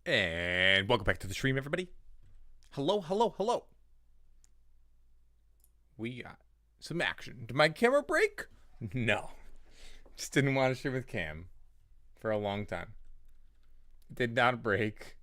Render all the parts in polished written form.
And welcome back to the stream, everybody. Hello, hello, hello. We got some action. Did my camera break? No. Just didn't want to stream with Cam for a long time. It did not break.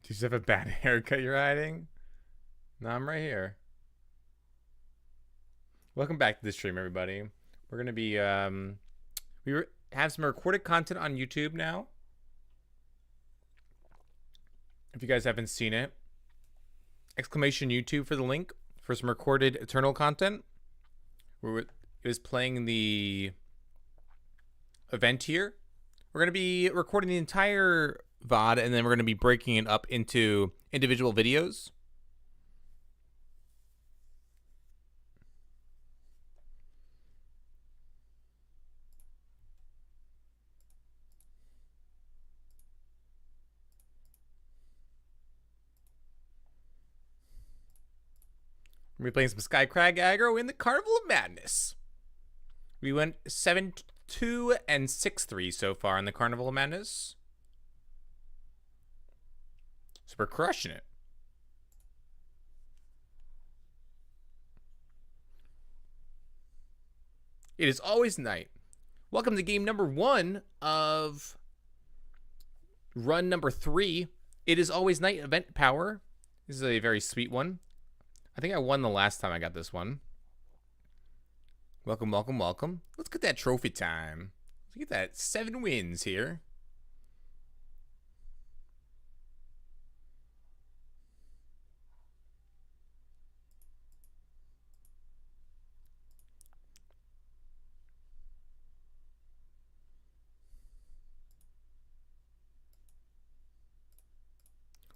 Do you just have a bad haircut you're hiding? No, I'm right here. Welcome back to the stream, everybody. We're gonna be have some recorded content on YouTube now. If you guys haven't seen it, exclamation YouTube for the link for some recorded Eternal content. It was playing the event here. We're gonna be recording the entire VOD, and then we're going to be breaking it up into individual videos. We're going to be playing some Sky Crag aggro in the Carnival of Madness. We went 7-2 and 6-3 so far in the Carnival of Madness. So we're crushing it. It is always night. Welcome to game number 1 of run number 3. It is always night event power. This is a very sweet one. I think I won the last time I got this one. Welcome, welcome, welcome. Let's get that trophy time. Let's get that 7 wins here.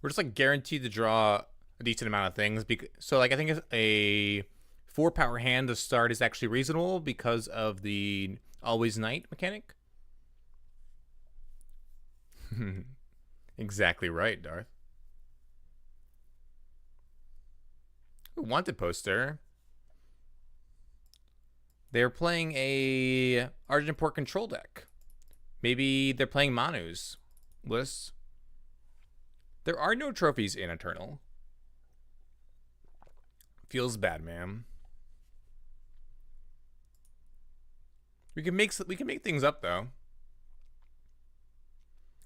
We're just like guaranteed to draw a decent amount of things. So like I think a 4-power hand to start is actually reasonable because of the always night mechanic. Exactly right, Darth. Wanted poster. They're playing a Argent Port control deck. Maybe they're playing Manu's list. There are no trophies in Eternal. Feels bad, man. We can make things up though.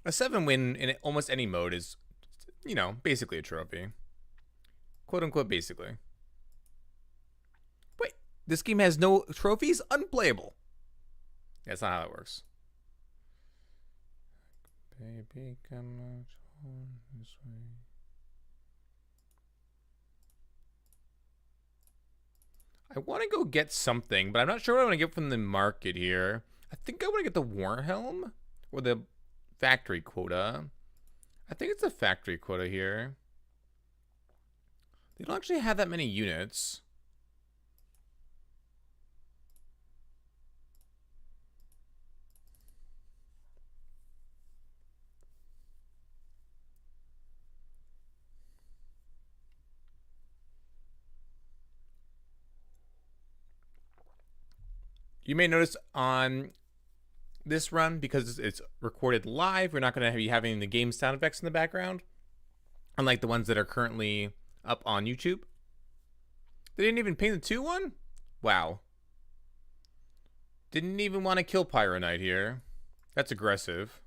A 7 win in almost any mode is, you know, basically a trophy. Quote unquote basically. Wait, this game has no trophies? Unplayable. That's not how it works. Baby, come out. This way. I want to go get something, but I'm not sure what I want to get from the market here. I think I want to get the Warhelm or the factory quota. I think it's the factory quota here. They don't actually have that many units. You may notice on this run, because it's recorded live, we're not going to be having the game sound effects in the background, unlike the ones that are currently up on YouTube. They didn't even ping the 2-1? Wow. Didn't even want to kill Pyro Knight here. That's aggressive.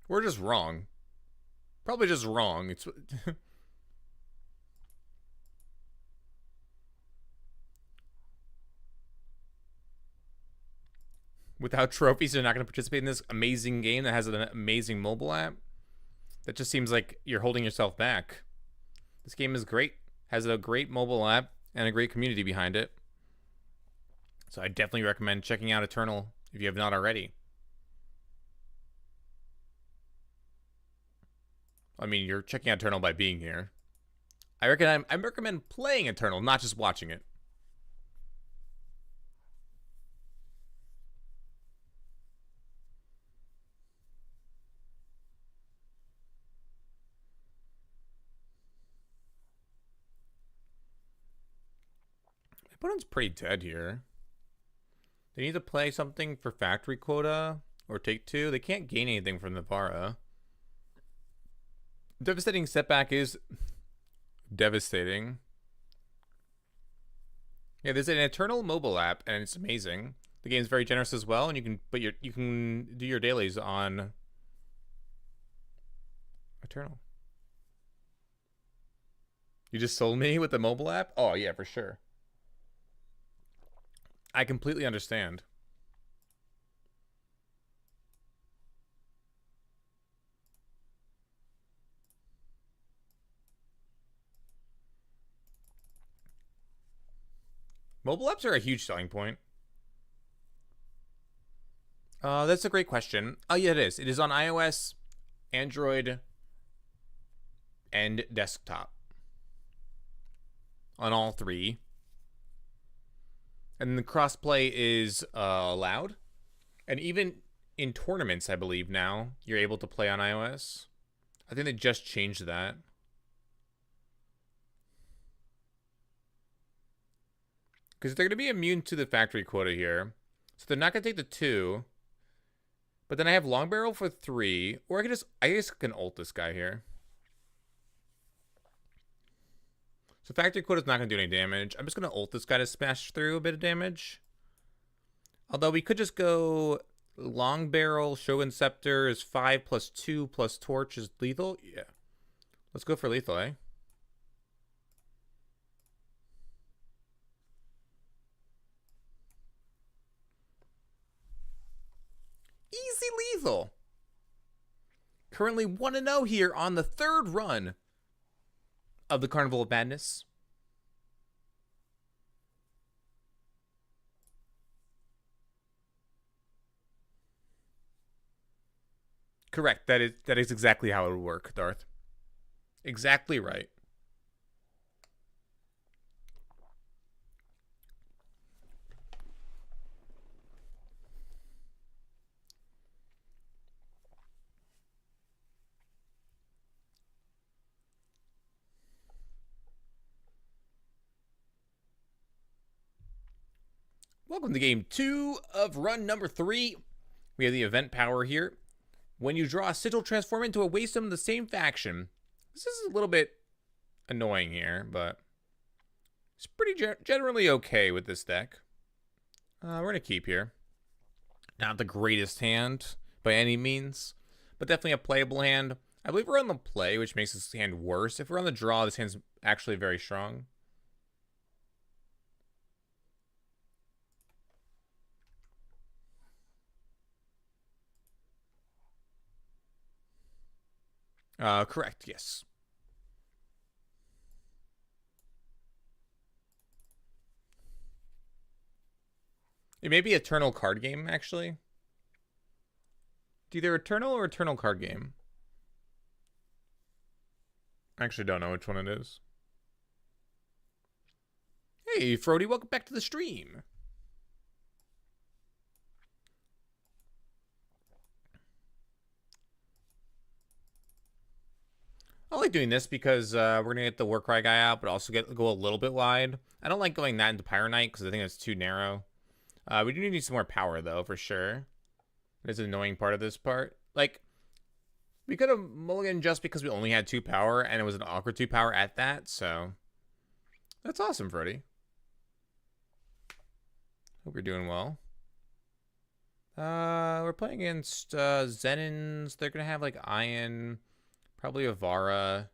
We're just wrong. Probably just wrong. It's... Without trophies, they're not going to participate in this amazing game that has an amazing mobile app. That just seems like you're holding yourself back. This game is great. Has a great mobile app and a great community behind it. So I definitely recommend checking out Eternal if you have not already. I mean, you're checking out Eternal by being here. I recommend playing Eternal, not just watching it. My opponent's pretty dead here. They need to play something for factory quota or take two. They can't gain anything from Navara. Devastating setback is devastating. Yeah, there's an Eternal mobile app, and it's amazing. The game's very generous as well, and you can do your dailies on Eternal. You just sold me with the mobile app? Oh yeah, for sure. I completely understand. Mobile apps are a huge selling point. That's a great question. Oh yeah, it is. It is on iOS, Android, and desktop. On all three. And the crossplay is allowed. And even in tournaments, I believe now, you're able to play on iOS. I think they just changed that. Because they're going to be immune to the factory quota here. So they're not going to take the 2. But then I have long barrel for 3. Or I guess I can ult this guy here. So factory quota is not going to do any damage. I'm just going to ult this guy to smash through a bit of damage. Although we could just go long barrel, Shogun Scepter is 5 plus 2 plus torch is lethal. Yeah. Let's go for lethal, eh? Easy lethal. Currently 1-0 here on the 3rd run of the Carnival of Madness. Correct. That is exactly how it would work, Darth. Exactly right. Welcome to game 2 of run number 3. We have the event power here. When you draw a sigil, transform into a waste of the same faction. This is a little bit annoying here, but it's pretty generally okay with this deck. We're going to keep here. Not the greatest hand by any means, but definitely a playable hand. I believe we're on the play, which makes this hand worse. If we're on the draw, this hand's actually very strong. Correct, yes. It may be Eternal card game, actually. It's either Eternal or Eternal card game. I actually don't know which one it is. Hey, Frody, welcome back to the stream. I like doing this because we're going to get the Warcry guy out, but also go a little bit wide. I don't like going that into Pyro Knight because I think that's too narrow. We do need some more power, though, for sure. That's an annoying part of this part. Like, we could have mulliganed just because we only had 2 power, and it was an awkward 2 power at that, so that's awesome, Frody. Hope you're doing well. We're playing against Zenins. They're going to have, like, Iron... Probably Avara.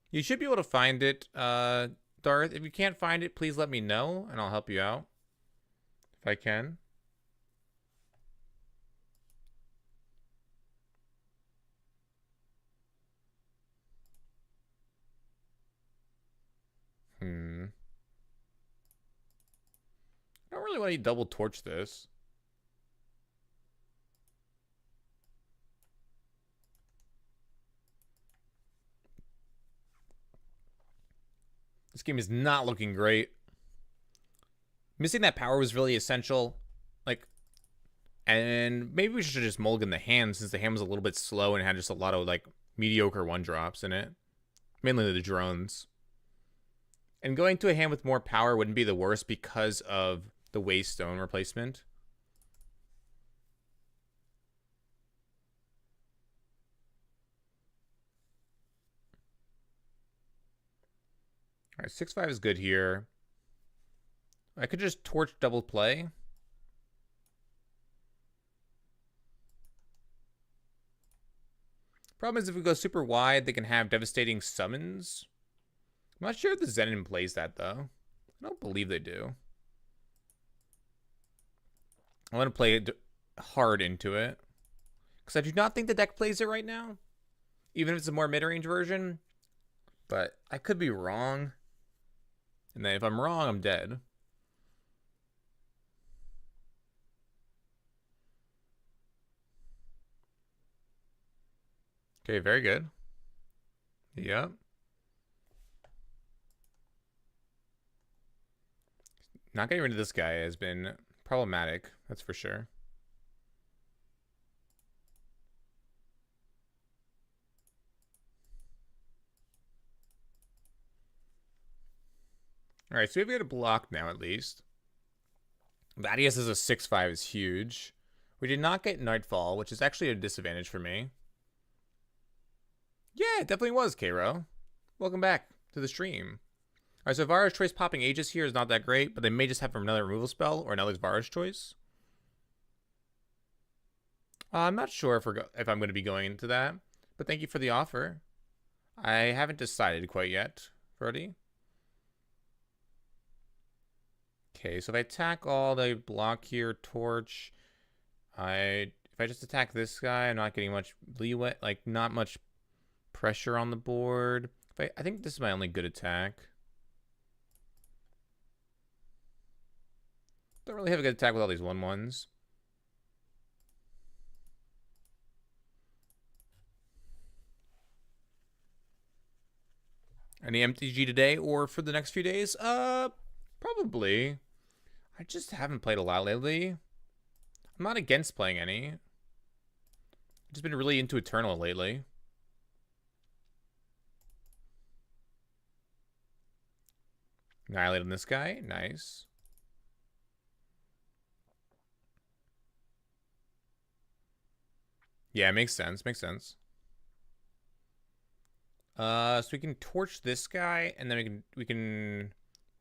You should be able to find it, Darth. If you can't find it, please let me know, and I'll help you out. If I can. I don't really want to double torch this. This game is not looking great. Missing that power was really essential. Like, and maybe we should just mulligan the hand since the hand was a little bit slow and had just a lot of like mediocre one drops in it. Mainly the drones. And going to a hand with more power wouldn't be the worst because of the waste stone replacement. All right, 6-5 is good here. I could just torch double play. Problem is if we go super wide, they can have devastating summons. I'm not sure if the Zenin plays that, though. I don't believe they do. I want to play it hard into it. Because I do not think the deck plays it right now. Even if it's a more mid-range version. But I could be wrong. And then if I'm wrong, I'm dead. Okay, very good. Yep. Not getting rid of this guy has been problematic, that's for sure. Alright, so we've got a block now at least. Vadius as a 6-5 is huge. We did not get Nightfall, which is actually a disadvantage for me. Yeah, it definitely was, Cairo. Welcome back to the stream. Alright, so Vara's Choice popping Aegis here is not that great, but they may just have another removal spell or another Vara's Choice. I'm not sure if I'm going to be going into that, but thank you for the offer. I haven't decided quite yet, Brody. Okay, so if I attack all the block here, torch, if I just attack this guy, I'm not getting much leeway, like not much pressure on the board. I think this is my only good attack. Don't really have a good attack with all these 1/1s. Any MTG today or for the next few days? Probably. I just haven't played a lot lately. I'm not against playing any. I've just been really into Eternal lately. Annihilate on this guy. Nice. Yeah, makes sense. Makes sense. So we can torch this guy, and then we can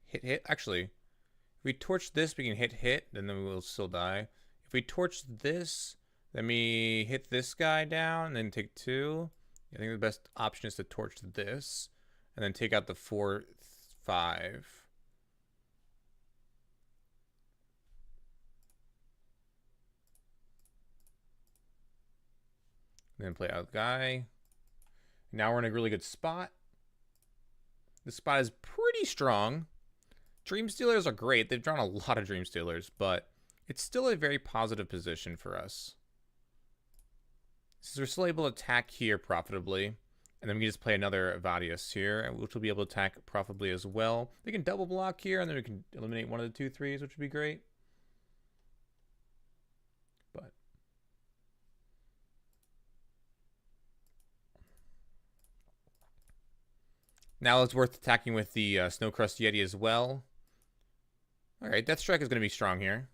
hit. Actually, if we torch this, we can hit, and then we will still die. If we torch this, then we hit this guy down, and then take 2. I think the best option is to torch this, and then take out the 4/5. Then play out the guy. Now we're in a really good spot. This spot is pretty strong. Dream Stealers are great. They've drawn a lot of Dream Stealers, but it's still a very positive position for us. So we're still able to attack here profitably. And then we can just play another Vadius here, which will be able to attack profitably as well. We can double block here, and then we can eliminate one of the 2/3s, which would be great. But now it's worth attacking with the Snowcrust Yeti as well. Alright, Deathstrike is going to be strong here.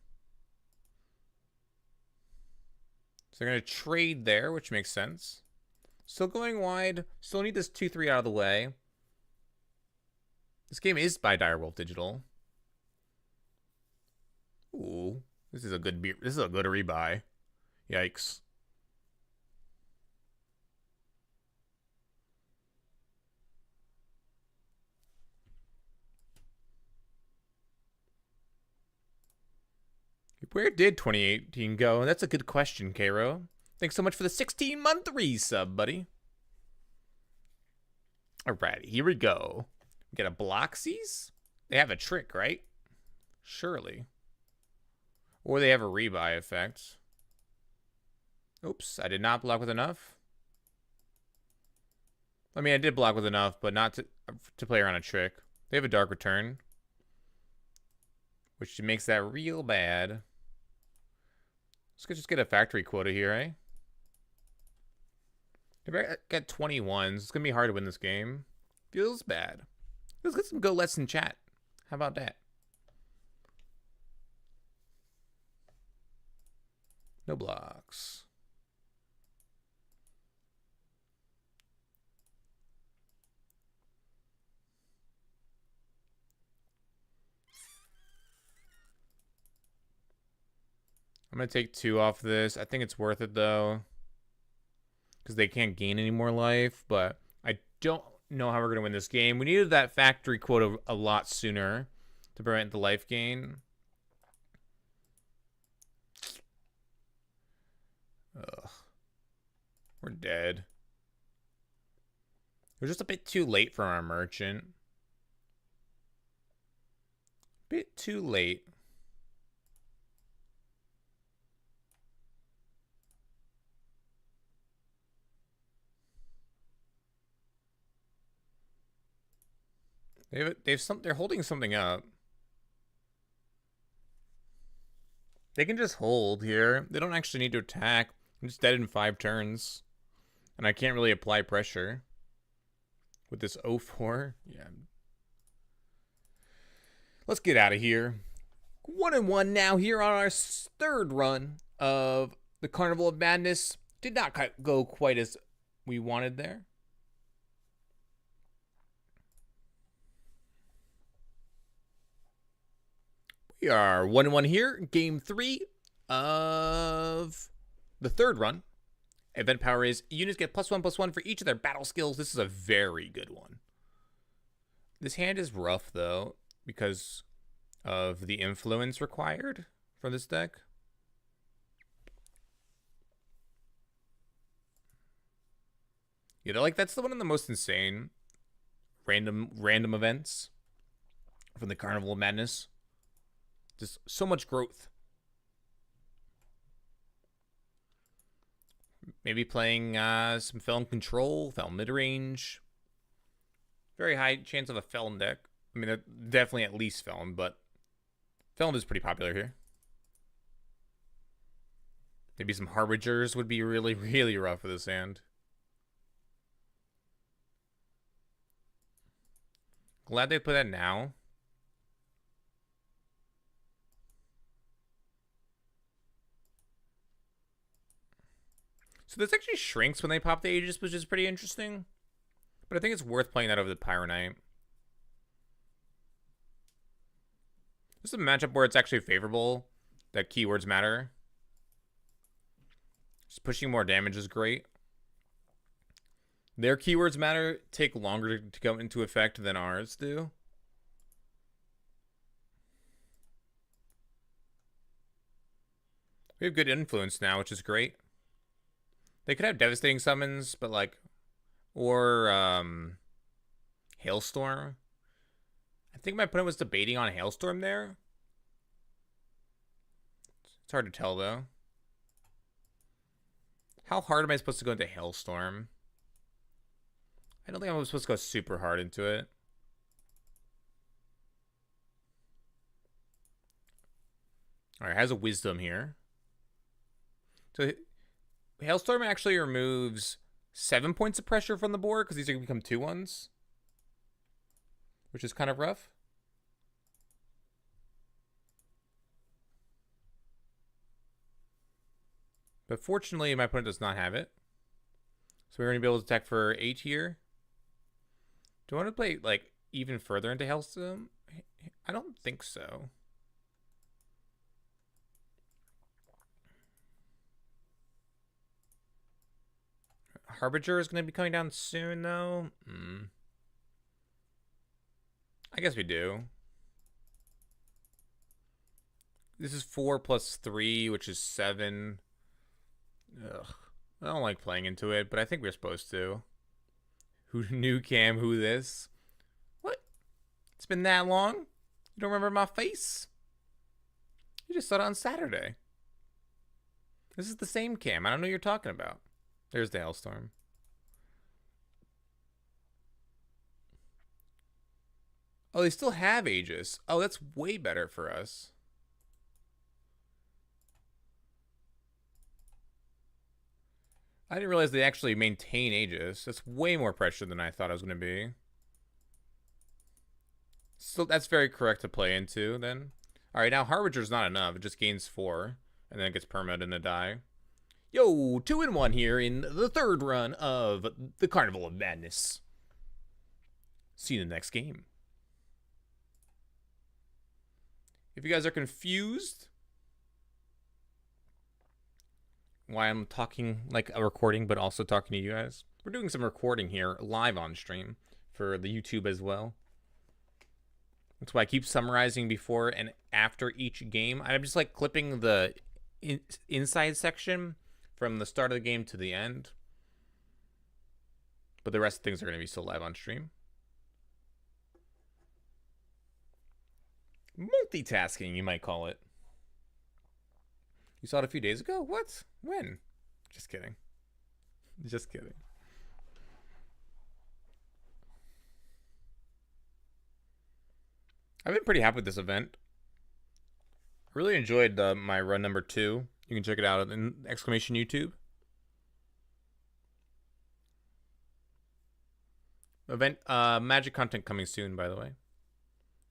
So they're going to trade there, which makes sense. Still going wide. Still need this 2/3 out of the way. This game is by Direwolf Digital. Ooh, this is a good rebuy. Yikes. Where did 2018 go? That's a good question, Cairo. Thanks so much for the 16-month resub, buddy. Alrighty, here we go. Get a Bloxies? They have a trick, right? Surely. Or they have a rebuy effect. Oops, I did not block with enough. I mean, I did block with enough, but not to play around a trick. They have a Dark Return, which makes that real bad. Let's just get a factory quota here, eh? If I get 21s, it's going to be hard to win this game. Feels bad. Let's get some go lets in chat. How about that? No blocks. I'm going to take 2 off this. I think it's worth it, though, because they can't gain any more life, but I don't know how we're going to win this game. We needed that factory quota a lot sooner to prevent the life gain. Ugh. We're dead. We're just a bit too late for our merchant. Bit too late. They're holding something up. They can just hold here. They don't actually need to attack. I'm just dead in 5 turns. And I can't really apply pressure with this 0-4. Yeah. Let's get out of here. 1-1 now here on our 3rd run of the Carnival of Madness. Did not go quite as we wanted there. We are 1-1 here. Game 3 of the 3rd run. Event power is units get +1/+1 for each of their battle skills. This is a very good one. This hand is rough, though, because of the influence required for this deck. Yeah, that's the one of the most insane random events from the Carnival of Madness. Just so much growth. Maybe playing some Felon Control, Felon Midrange. Very high chance of a Felon deck. I mean, definitely at least Felon, but Felon is pretty popular here. Maybe some Harbingers would be really, really rough for this hand. Glad they put that now. So this actually shrinks when they pop the Aegis, which is pretty interesting. But I think it's worth playing that over the Pyronite. This is a matchup where it's actually favorable that keywords matter. Just pushing more damage is great. Their keywords matter take longer to come into effect than ours do. We have good influence now, which is great. They could have devastating summons, but or Hailstorm. I think my opponent was debating on Hailstorm there. It's hard to tell, though. How hard am I supposed to go into Hailstorm? I don't think I'm supposed to go super hard into it. Alright, has a Wisdom here. So Hailstorm actually removes 7 points of pressure from the board because these are going to become 2-1s. Which is kind of rough. But fortunately, my opponent does not have it. So we're going to be able to attack for 8 here. Do I want to play, even further into Hailstorm? I don't think so. Harbinger is going to be coming down soon, though. I guess we do. This is 4 plus 3, which is 7. Ugh. I don't like playing into it, but I think we're supposed to. Who knew Cam? Who this? What? It's been that long? You don't remember my face? You just saw it on Saturday. This is the same cam. I don't know what you're talking about. There's the hailstorm. Oh, they still have Aegis. Oh, that's way better for us. I didn't realize they actually maintain Aegis. That's way more pressure than I thought it was going to be. So that's very correct to play into, then. Alright, now Harbinger's not enough. It just gains 4, and then it gets permanent in a die. Yo, 2-1 here in the third run of the Carnival of Madness. See you in the next game. If you guys are confused why I'm talking like a recording but also talking to you guys, we're doing some recording here live on stream for the YouTube as well. That's why I keep summarizing before and after each game. I'm just like clipping the inside section from the start of the game to the end. But the rest of things are going to be still live on stream. Multitasking, you might call it. You saw it a few days ago? What? When? Just kidding. Just kidding. I've been pretty happy with this event. I really enjoyed my run number 2. You can check it out in exclamation YouTube. Event magic content coming soon, by the way,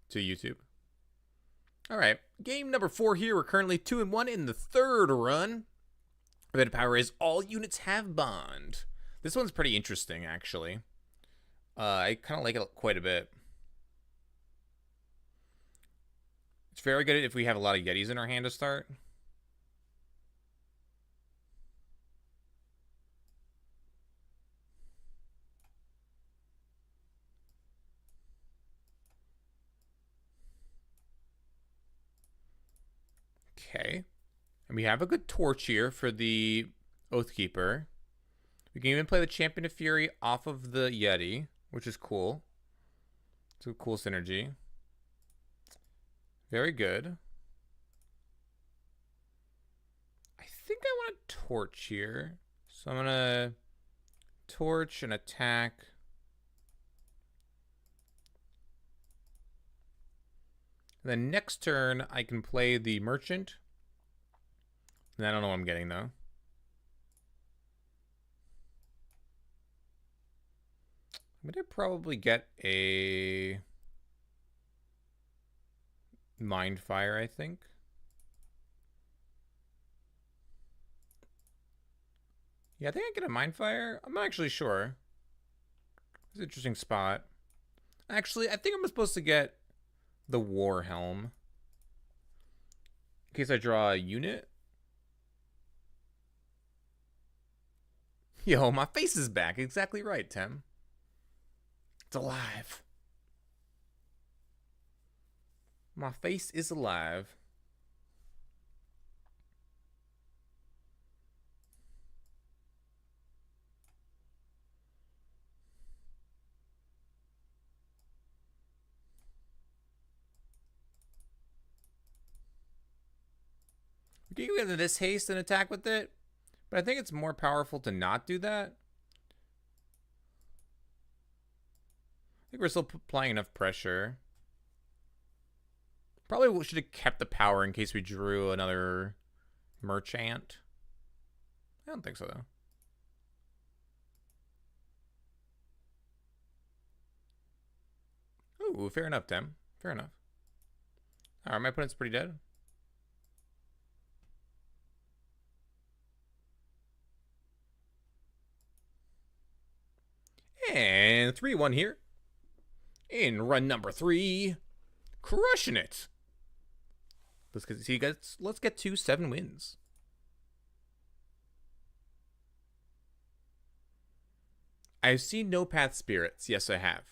to YouTube. All right, game number 4 here. We're currently 2-1 in the third run. Event power is all units have bond. This one's pretty interesting, actually. I kind of like it quite a bit. It's very good if we have a lot of Yetis in our hand to start. Okay. And we have a good torch here for the Oathkeeper. We can even play the Champion of Fury off of the Yeti, which is cool. It's a cool synergy. Very good. I think I want a torch here. So I'm going to torch and attack. And then next turn, I can play the Merchant. And I don't know what I'm getting, though. I'm going to probably get a Mind Fire, I think. Yeah, I think I get a Mind Fire. I'm not actually sure. It's an interesting spot. Actually, I think I'm supposed to get the War Helm. In case I draw a unit. Yo, my face is back. Exactly right, Tim. It's alive. My face is alive. We can get this haste and attack with it, but I think it's more powerful to not do that. I think we're still applying enough pressure. Probably should have kept the power in case we drew another Merchant. I don't think so, though. Ooh, fair enough, Tim. Fair enough. Alright, my opponent's pretty dead. And 3-1 here. In run number 3. Crushing it. Let's get to 7 wins. I've seen No Path Spirits. Yes, I have.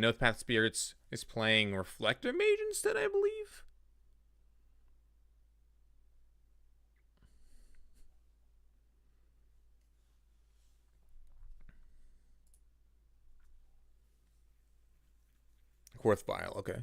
No Path Spirits is playing Reflector Mage instead, I believe. Fourth vial, okay.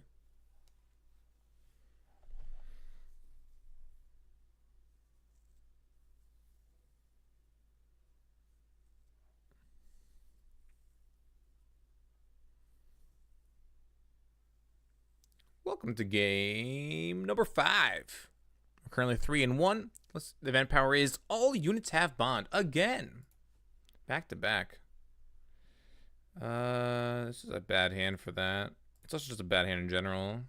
Welcome to game number 5. We're currently 3-1. The event power is all units have bond again. Back to back. This is a bad hand for that. It's also just a bad hand in general.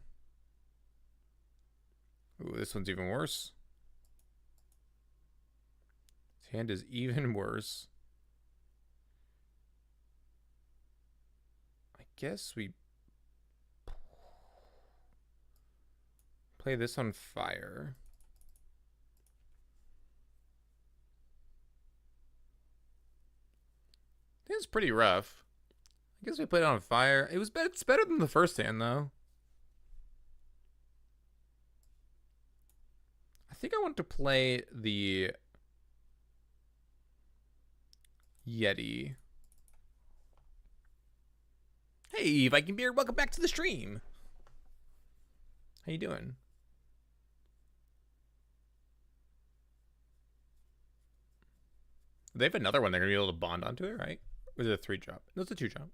Ooh, this one's even worse. This hand is even worse. I guess we play this on fire. I think it's pretty rough. I guess we played it on fire. It's better than the first hand, though. I think I want to play the Yeti. Hey, Viking Beard, welcome back to the stream. How you doing? They have another one they're going to be able to bond onto it, right? Or is it a 3-drop? No, it's a 2-drop.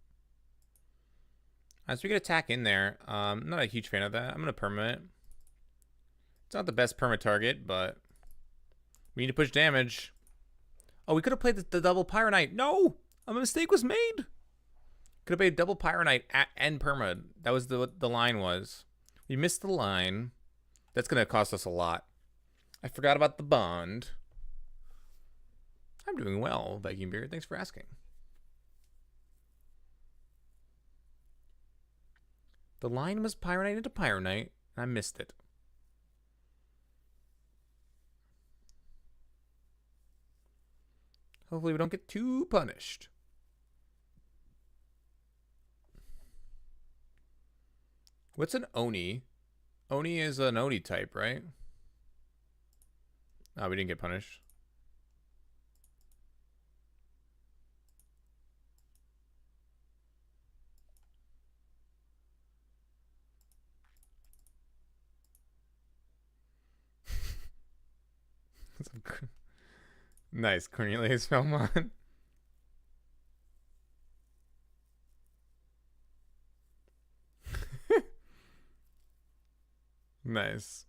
So we can attack in there. I'm not a huge fan of that. I'm going to perma it. It's not the best perma target, but we need to push damage. Oh, we could have played the double Pyronite. No! A mistake was made. Could have played double Pyronite and perma. That was what the line was. We missed the line. That's going to cost us a lot. I forgot about the bond. I'm doing well, Viking Beard. Thanks for asking. The line was Pyronite into Pyronite, and I missed it. Hopefully we don't get too punished. What's an Oni? Oni is an Oni type, right? Oh, we didn't get punished. Nice, Cornelius Belmont. Nice.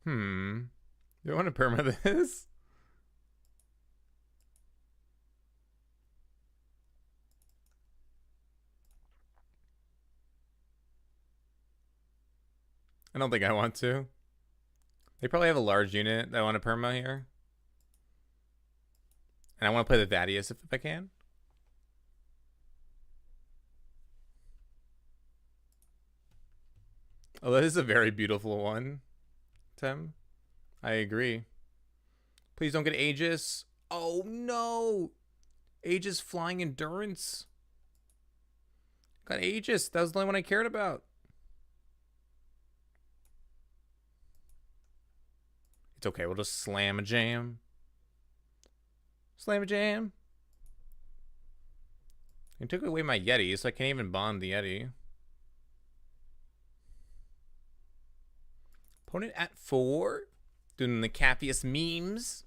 Do you want to perma this? I don't think I want to. They probably have a large unit that I want to perma here. And I want to play the Thaddeus if I can. Oh, that is a very beautiful one, Tim. I agree. Please don't get Aegis. Oh, no. Aegis Flying Endurance. Got Aegis. That was the only one I cared about. It's okay. We'll just slam a jam. Slam a jam. He took away my Yeti, so I can't even bond the Yeti. Opponent at 4. Doing the Cappius memes.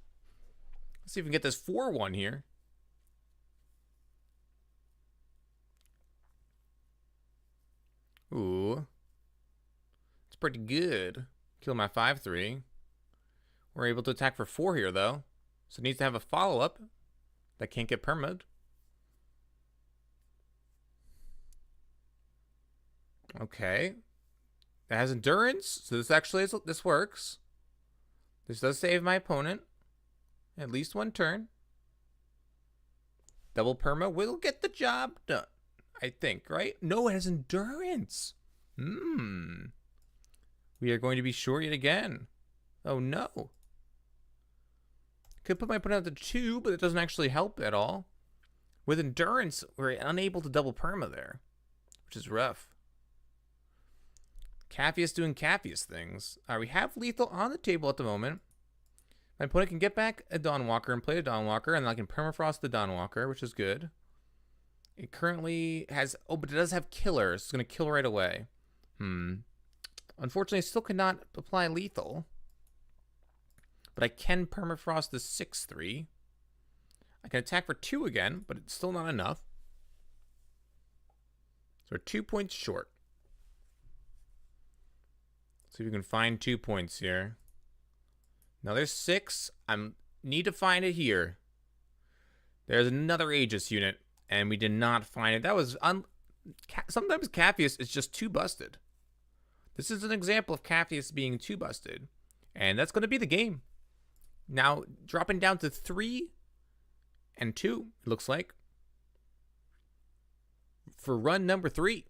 Let's see if we can get this 4-1 here. Ooh. It's pretty good. Kill my 5-3. We're able to attack for 4 here, though. So it needs to have a follow-up that can't get perma'd. Okay. It has endurance, so this works. This does save my opponent at least 1 turn. Double perma will get the job done, I think, right? No, it has endurance. We are going to be short yet again. Oh, no. Could put my opponent up to 2, but it doesn't actually help at all. With endurance, we're unable to double perma there, which is rough. Cappius doing Cappius things. We have lethal on the table at the moment, My opponent can get back a Dawnwalker and play a Dawnwalker, and I can permafrost the Dawnwalker, which is good. It currently has... Oh, but it does have killers. It's going to kill right away. Unfortunately, I still cannot apply lethal. But I can permafrost the 6/3. I can attack for 2 again, but it's still not enough. So we're 2 points short. See if we can find 2 points here. Now there's 6. I need to find it here. There's another Aegis unit, and we did not find it. That was... Sometimes Capheus is just too busted. This is an example of Capheus being too busted. And that's going to be the game. Now, dropping down to 3 and 2, it looks like. For run number 3.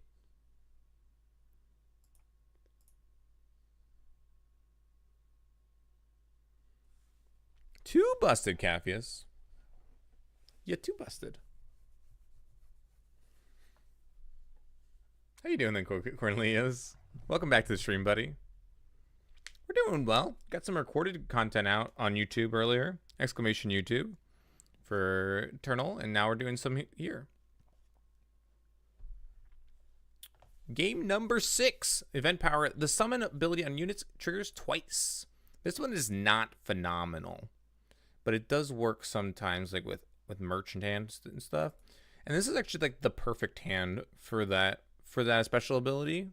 Too busted, Capheus. Yeah, too busted. How you doing then, Cornelius? Welcome back to the stream, buddy. We're doing well. Got some recorded content out on YouTube earlier. Exclamation YouTube for Eternal, and now we're doing some here. Game number 6. Event power. The summon ability on units triggers twice. This one is not phenomenal, but it does work sometimes, like with merchant hands and stuff. And this is actually like the perfect hand for that special ability.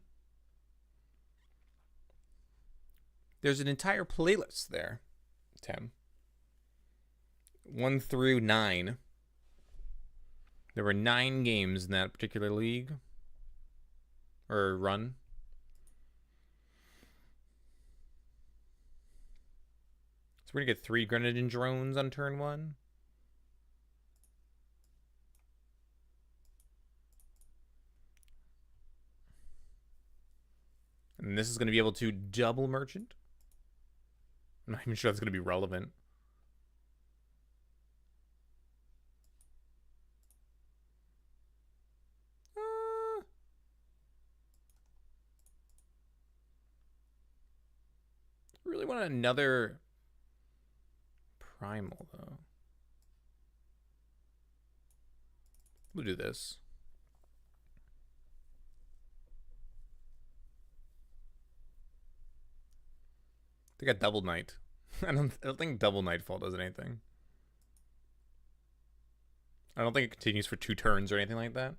There's an entire playlist there, Tim. 1 through 9. There were 9 games in that particular league. Or run. So we're going to get 3 Grenadine drones on turn 1. And this is going to be able to double merchant. I'm not even sure that's going to be relevant. Really want another primal, though. We'll do this. I think I double knight. I don't think double nightfall does anything. I don't think it continues for 2 turns or anything like that.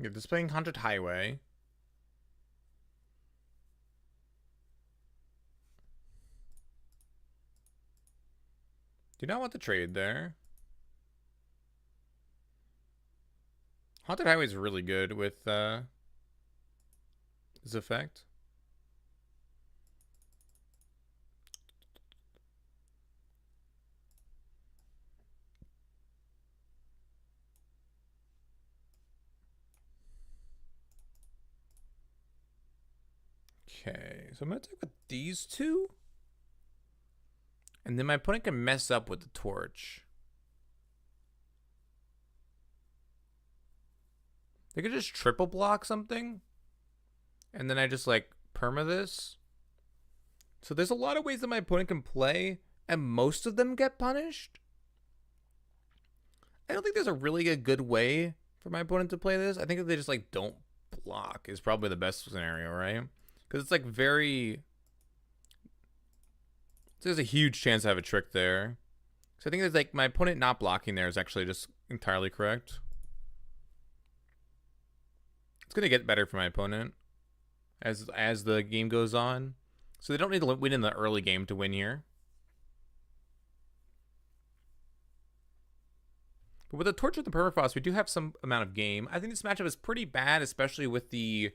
You're displaying Haunted Highway. Do not want the trade there. Haunted Highway is really good with this effect. Okay, so I'm going to take with these 2. And then my opponent can mess up with the torch. They could just triple block something. And then I just like perma this. So there's a lot of ways that my opponent can play, and most of them get punished. I don't think there's a really good way for my opponent to play this. I think if they just like don't block is probably the best scenario, right? Because it's like very... There's a huge chance I have a trick there. So I think it's like my opponent not blocking there is actually just entirely correct. It's going to get better for my opponent as the game goes on. So they don't need to win in the early game to win here. But with the Torch and the Permafrost, we do have some amount of game. I think this matchup is pretty bad, especially with the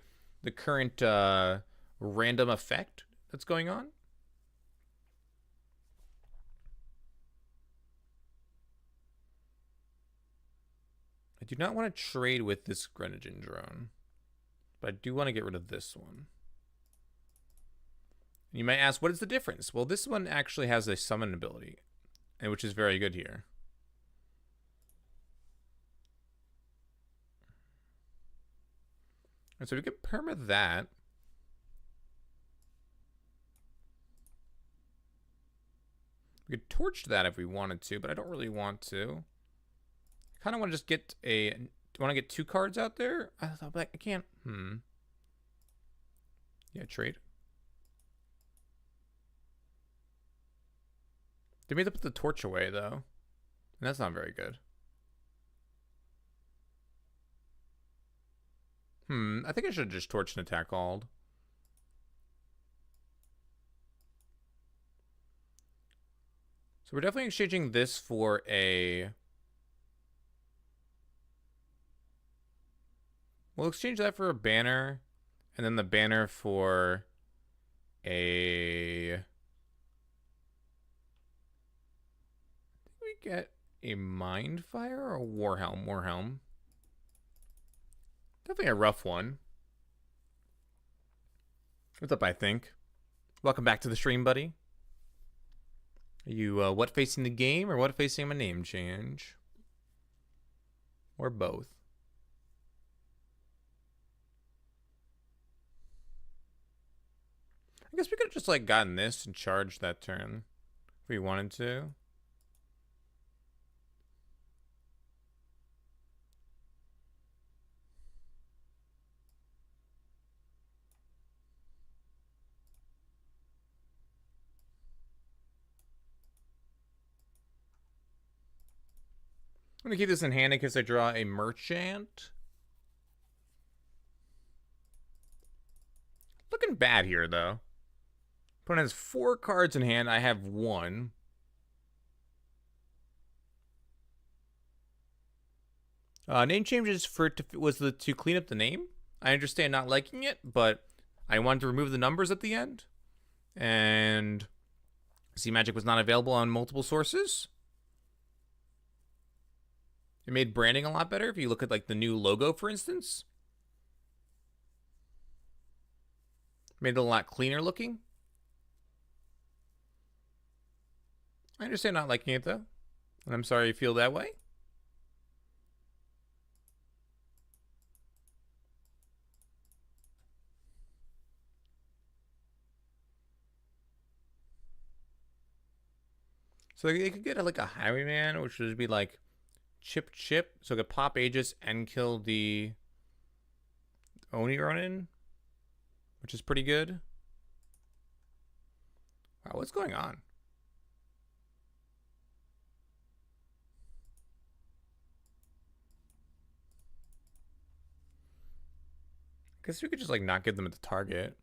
current random effect that's going on. I do not want to trade with this Grenadine drone, but I do want to get rid of this one. You might ask, what is the difference? Well, this one actually has a summon ability, and which is very good here. And so we could perma that. We could torch that if we wanted to, but I don't really want to. I kind of want to just get a... Do you want to get 2 cards out there? I thought, like, I can't. Yeah, trade. They made to put the torch away, though. And that's not very good. I think I should have just torched and attack called. So we're definitely exchanging this for a... We'll exchange that for a banner. And then the banner for a... we get a Mindfire or a Warhelm? Warhelm. Definitely a rough one. What's up, I think? Welcome back to the stream, buddy. Are you what facing the game or what facing my name change? Or both? I guess we could have just like gotten this and charged that turn if we wanted to. I'm going to keep this in hand in case I draw a merchant. Looking bad here, though. Opponent has 4 cards in hand. I have 1. Name changes for to clean up the name. I understand not liking it, but I wanted to remove the numbers at the end. And Z Magic was not available on multiple sources. It made branding a lot better. If you look at like the new logo, for instance. Made it a lot cleaner looking. I understand not liking it, though. And I'm sorry you feel that way. So they could get like a Highwayman, which would be like chip. So it could pop Aegis and kill the Oni Ronin, which is pretty good. Wow, what's going on? I guess we could just like not give them at the target.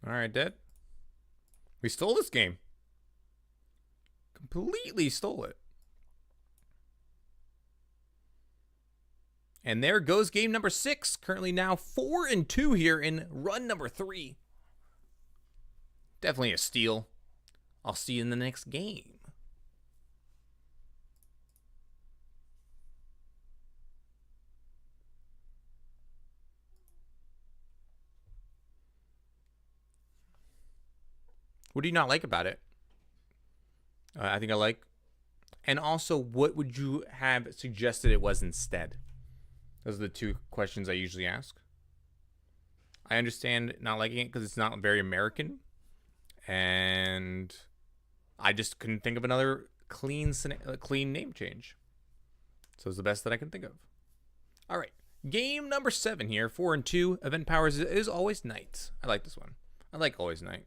Alright, dead. We stole this game. Completely stole it. And there goes game number 6. Currently now 4-2 here in run number 3. Definitely a steal. I'll see you in the next game. What do you not like about it? I think I like. And also, what would you have suggested it was instead? Those are the 2 questions I usually ask. I understand not liking it because it's not very American. And I just couldn't think of another clean name change. So it's the best that I can think of. All right. Game number 7 here. 4-2. Event powers is always night. I like this one. I like always night.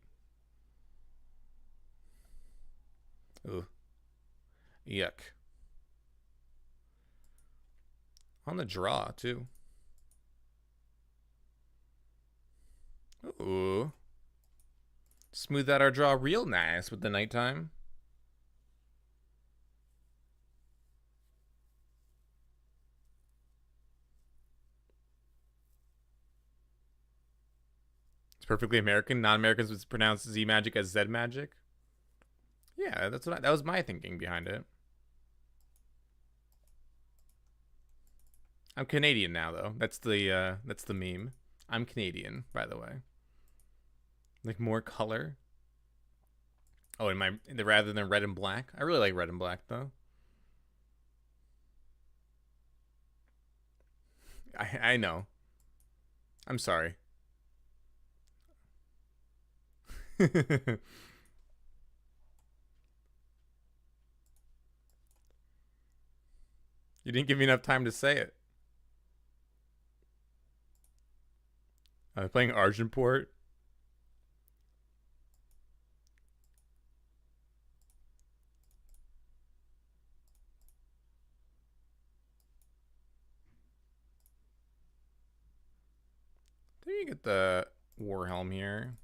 Ooh. Yuck. On the draw, too. Ooh. Smooth out our draw real nice with the nighttime. It's perfectly American. Non-Americans would pronounce Z Magic as Z Magic. Yeah, that's what that was my thinking behind it. I'm Canadian now, though. That's the meme. I'm Canadian, by the way. Like more color. Oh, in my rather than red and black. I really like red and black though. I know. I'm sorry. You didn't give me enough time to say it. I'm playing Argenport. There you get the Warhelm here.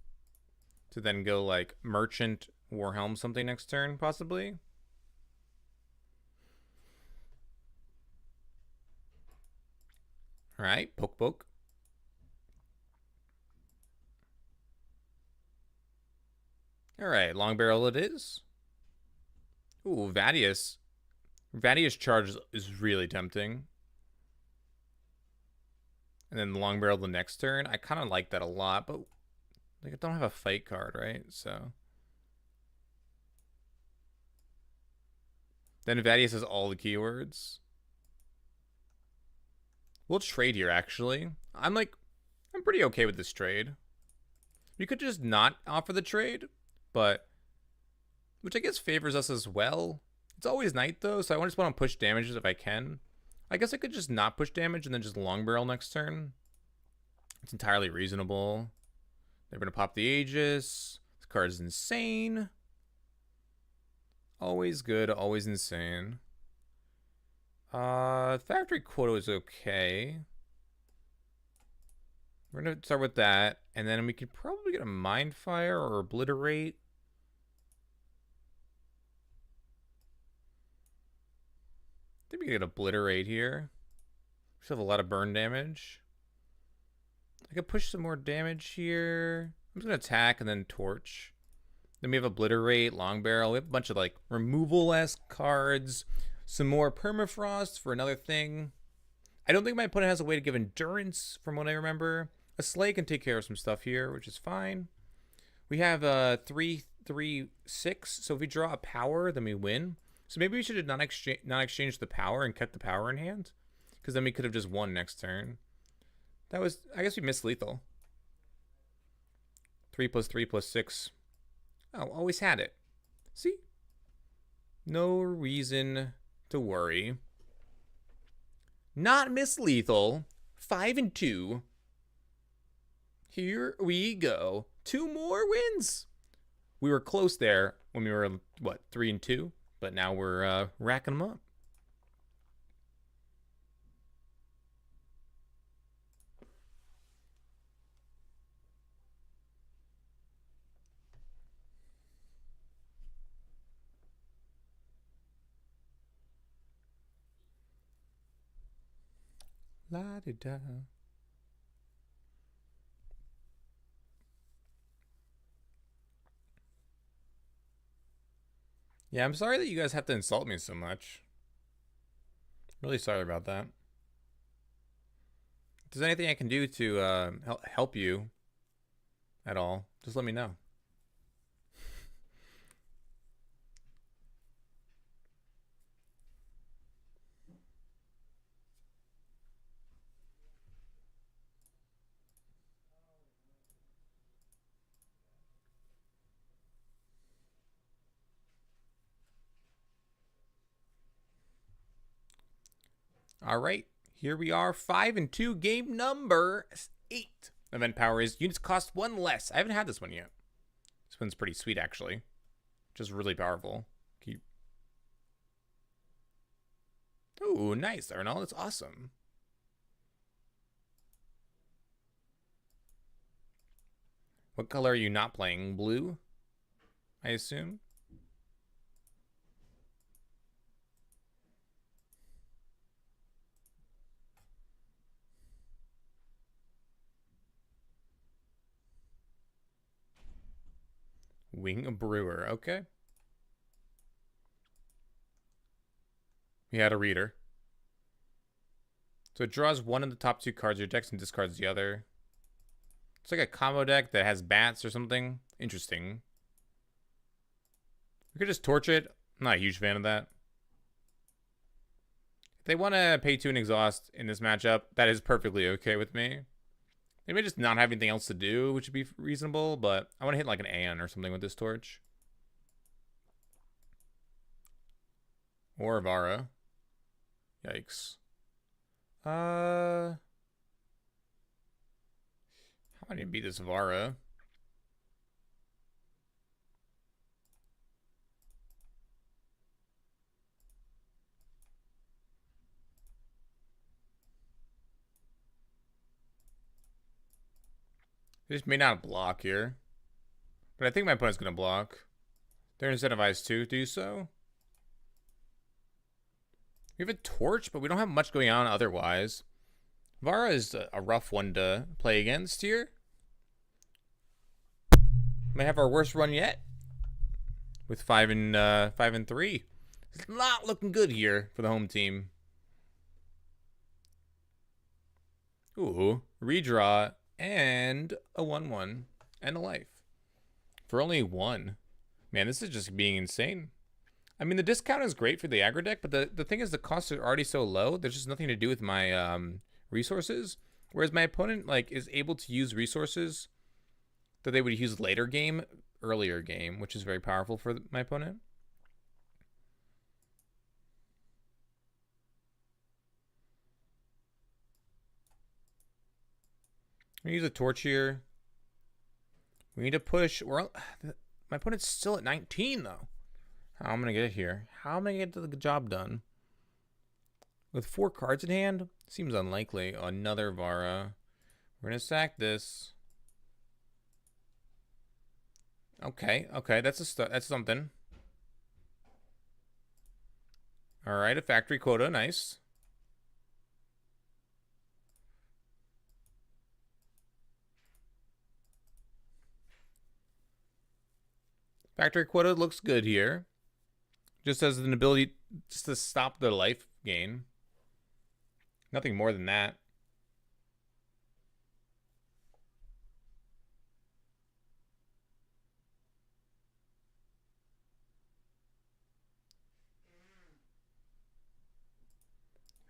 To then go like Merchant Warhelm something next turn, possibly. Alright, poke poke. Alright, long barrel it is. Ooh, Vadius. Vadius charge is really tempting. And then the long barrel the next turn. I kind of like that a lot, but like I don't have a fight card, right? So then Vadius has all the keywords. We'll trade here, actually. I'm pretty okay with this trade. We could just not offer the trade, but which I guess favors us as well. It's always night though, so I just want to push damages if I can. I guess I could just not push damage and then just long barrel next turn. It's entirely reasonable. They're gonna pop the Aegis. This card is insane. Always good, always insane. Factory quota is okay. We're gonna start with that, and then we could probably get a Mind Fire or Obliterate. I think we can get Obliterate here. We still have a lot of burn damage. I could push some more damage here. I'm just gonna attack and then Torch. Then we have Obliterate, Long Barrel. We have a bunch of like removal-esque cards. Some more Permafrost for another thing. I don't think my opponent has a way to give Endurance from what I remember. A Slay can take care of some stuff here, which is fine. We have 3/3/6, so if we draw a power, then we win. So maybe we should have not exchange the power and kept the power in hand, because then we could have just won next turn. That was, I guess we missed lethal. 3+3+6. Oh, always had it. See? No reason to worry. Not miss lethal. 5-2. Here we go. 2 more wins. We were close there when we were, what, 3-2? But now we're racking them up. La-di-da. Yeah, I'm sorry that you guys have to insult me so much. Really sorry about that. If there's anything I can do to help you at all, just let me know. All right, here we are, 5-2, game number 8. Event power is units cost 1 less. I haven't had this one yet. This one's pretty sweet, actually. Just really powerful. Ooh, nice, Arnold. That's awesome. What color are you not playing? Blue, I assume. Wing Brewer, okay. We had a reader. So it draws one of the top 2 cards of your decks and discards the other. It's like a combo deck that has bats or something. Interesting. We could just torch it. I'm not a huge fan of that. If they want to pay 2 and exhaust in this matchup, that is perfectly okay with me. They may just not have anything else to do, which would be reasonable, but I want to hit like an Aeon or something with this torch. Or Vara. Yikes. How am I gonna beat this Vara? They just may not block here. But I think my opponent's gonna block. They're incentivized to do so. We have a torch, but we don't have much going on otherwise. Vara is a rough one to play against here. Might have our worst run yet. With 5 and 3. It's not looking good here for the home team. Ooh, redraw and a 1/1 and a life. For only 1. Man, this is just being insane. I mean, the discount is great for the aggro deck, but the thing is the costs are already so low, there's just nothing to do with my resources. Whereas my opponent is able to use resources that they would use later game, earlier game, which is very powerful for my opponent. I'm gonna use a torch here. We need to push. My opponent's still at 19 though. How am I gonna get it here? How am I gonna get the job done? With 4 cards in hand, seems unlikely. Oh, another Vara. We're gonna sack this. Okay, that's something. All right, a factory quota, nice. Factory quota looks good here. Just has an ability just to stop the life gain. Nothing more than that.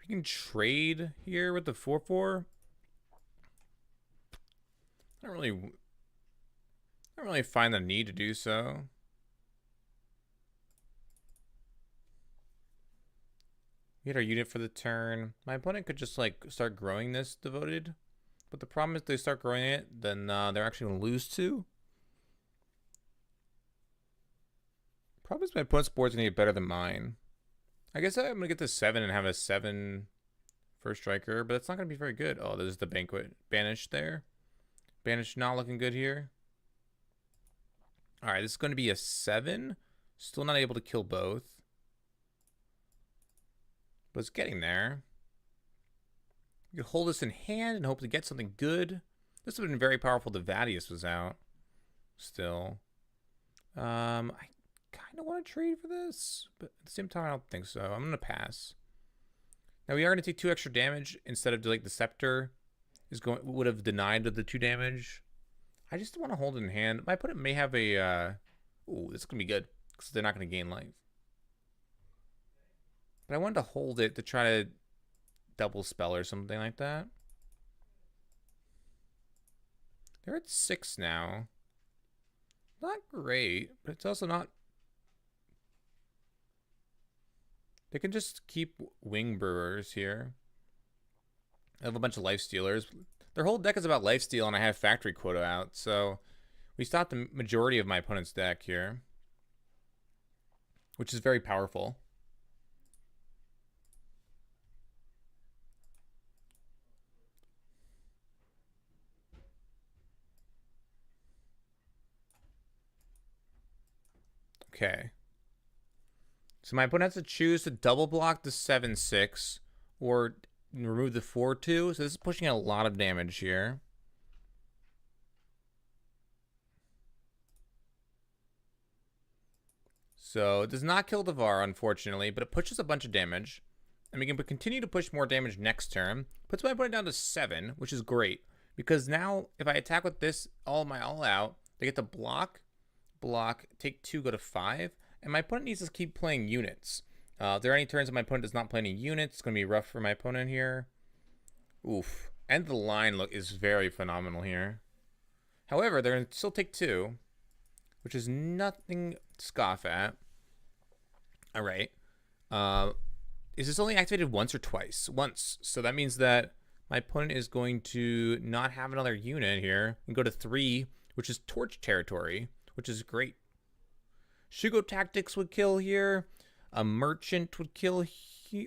We can trade here with the 4/4. I don't really find the need to do so. We hit our unit for the turn. My opponent could just start growing this devoted. But the problem is they start growing it, then they're actually going to lose 2. Problem is my opponent's board's going to get better than mine. I guess I'm going to get the 7 and have a 7 first striker, but it's not going to be very good. Oh, there's the banquet. Banish there. Banish not looking good here. Alright, this is going to be a 7. Still not able to kill both. But it's getting there. You could hold this in hand and hope to get something good. This would have been very powerful if Vadius was out. Still. I kind of want to trade for this, but at the same time, I don't think so. I'm going to pass. Now, we are going to take 2 extra damage instead of the Scepter would have denied the 2 damage. I just want to hold it in hand. My opponent may have a... ooh, this is going to be good because they're not going to gain life. But I wanted to hold it to try to double spell or something like that. They're at 6 now. Not great, but it's also not... They can just keep Wing Brewers here. I have a bunch of Life Stealers. Their whole deck is about Lifesteal, and I have Factory Quota out, so we stopped the majority of my opponent's deck here, which is very powerful. Okay. So my opponent has to choose to double block the 7/6 or remove the 4/2. So this is pushing out a lot of damage here. So it does not kill the VAR, unfortunately, but it pushes a bunch of damage. and we can continue to push more damage next turn. Puts my opponent down to 7, which is great. Because now, if I attack with this, all out, they get to block, take 2, go to 5. And my opponent needs to keep playing units. If there are any turns that my opponent does not play any units, it's going to be rough for my opponent here. Oof. And the line look is very phenomenal here. However, they're going to still take 2, which is nothing to scoff at. All right. Is this only activated once or twice? Once. So that means that my opponent is going to not have another unit here and go to 3, which is torch territory, which is great. Shugo Tactics would kill here. A merchant would kill.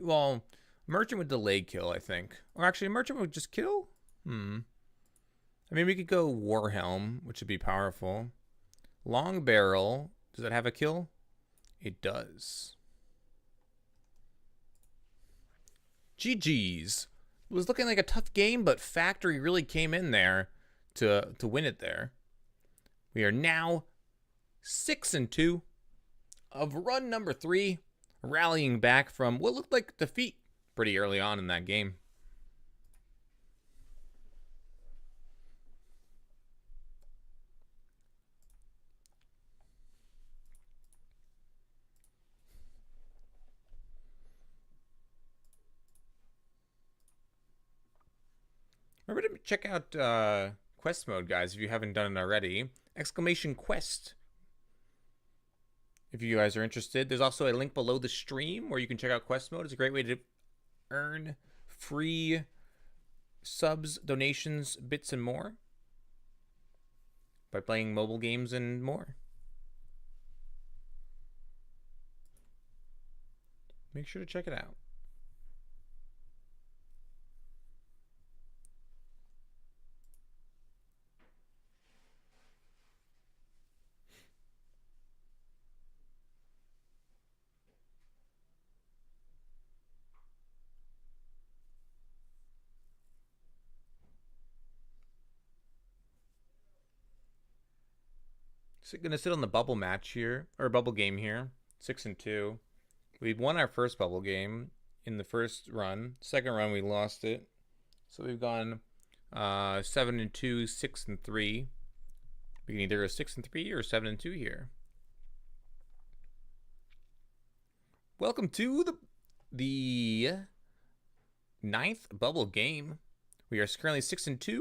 Well, merchant would delay kill, I think. Or actually, a merchant would just kill? I mean, we could go Warhelm, which would be powerful. Long Barrel. Does that have a kill? It does. GG's. It was looking like a tough game, but Factory really came in there to win it there. We are now 6-2 of run number 3, rallying back from what looked like defeat pretty early on in that game. Remember to check out quest mode, guys, if you haven't done it already. Exclamation quest. If you guys are interested, there's also a link below the stream where you can check out quest mode. It's a great way to earn free subs, donations, bits, and more by playing mobile games and more. Make sure to check it out. So gonna sit on the bubble match here, or bubble game here, 6-2. We won our first bubble game in the first run. Second run we lost it, so we've gone 7-2, 6-3. We can either go 6-3 or 7-2 here. Welcome to the 9th bubble game. We are currently 6-2.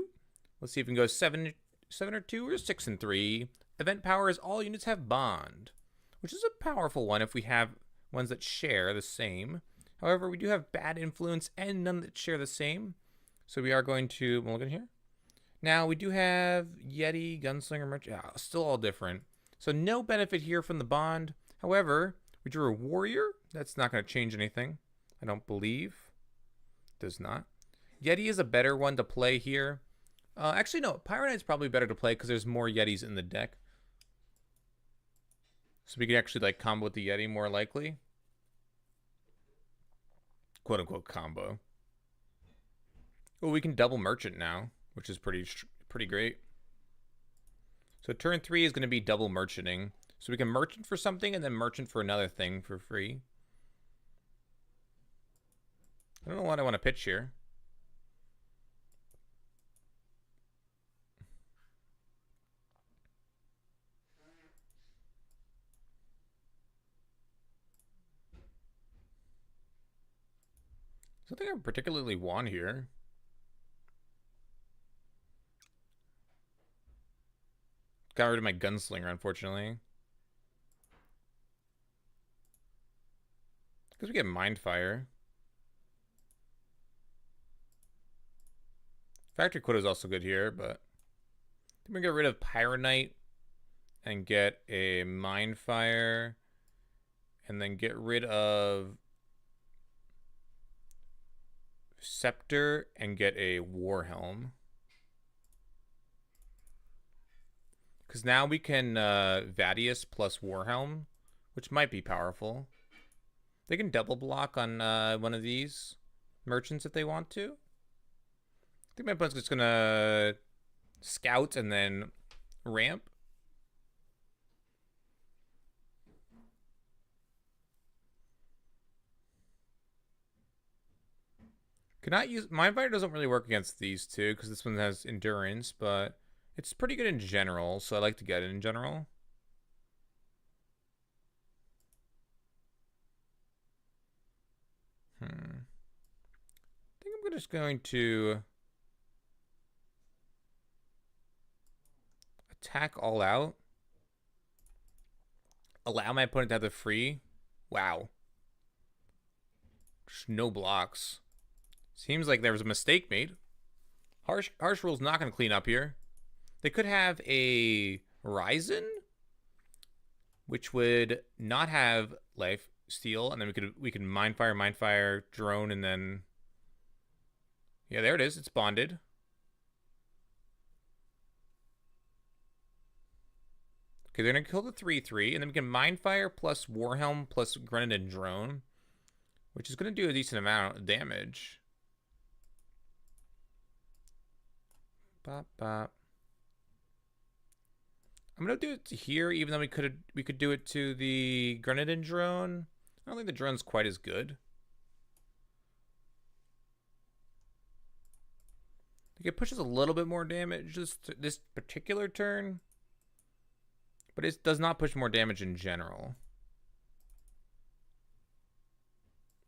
Let's see if we can go 7-2 or 6-3. Event power is all units have bond, which is a powerful one if we have ones that share the same. However, we do have bad influence and none that share the same. So we are going to look in here. Now we do have Yeti, Gunslinger, Merchant, still all different. So no benefit here from the bond. However, we drew a Warrior. That's not going to change anything, I don't believe. Does not. Yeti is a better one to play here. Actually, no. Pyro Knight's probably better to play because there's more Yetis in the deck. So we can actually like combo with the Yeti more likely. Quote unquote combo. Oh, we can double merchant now, which is pretty great. So turn 3 is going to be double merchanting. So we can merchant for something and then merchant for another thing for free. I don't know what I want to pitch here. Something I particularly want here. Got rid of my Gunslinger, unfortunately. Because we get Mindfire. Factory Quota is also good here, but I think we get rid of Pyro Knight and get a Mindfire. And then get rid of Scepter and get a Warhelm. Because now we can Vadius plus Warhelm, which might be powerful. They can double block on one of these merchants if they want to. I think my opponent's just going to scout and then ramp. Cannot use Mind Fire doesn't really work against these two because this one has endurance, but it's pretty good in general, so I like to get it in general. I think I'm just going to attack all out. Allow my opponent to have the free. Wow. Just no blocks. Seems like there was a mistake made. Harsh Rule's not going to clean up here. They could have a Ryzen, which would not have life steal, and then we could Mind Fire, drone, and then yeah, there it is. It's bonded. Okay, they're gonna kill the 3/3, and then we can Mind Fire plus Warhelm plus Grenade and Drone, which is gonna do a decent amount of damage. Bop bop. I'm gonna do it to here, even though we could do it to the Grenade and Drone. I don't think the drone's quite as good. I think it pushes a little bit more damage this particular turn, but it does not push more damage in general.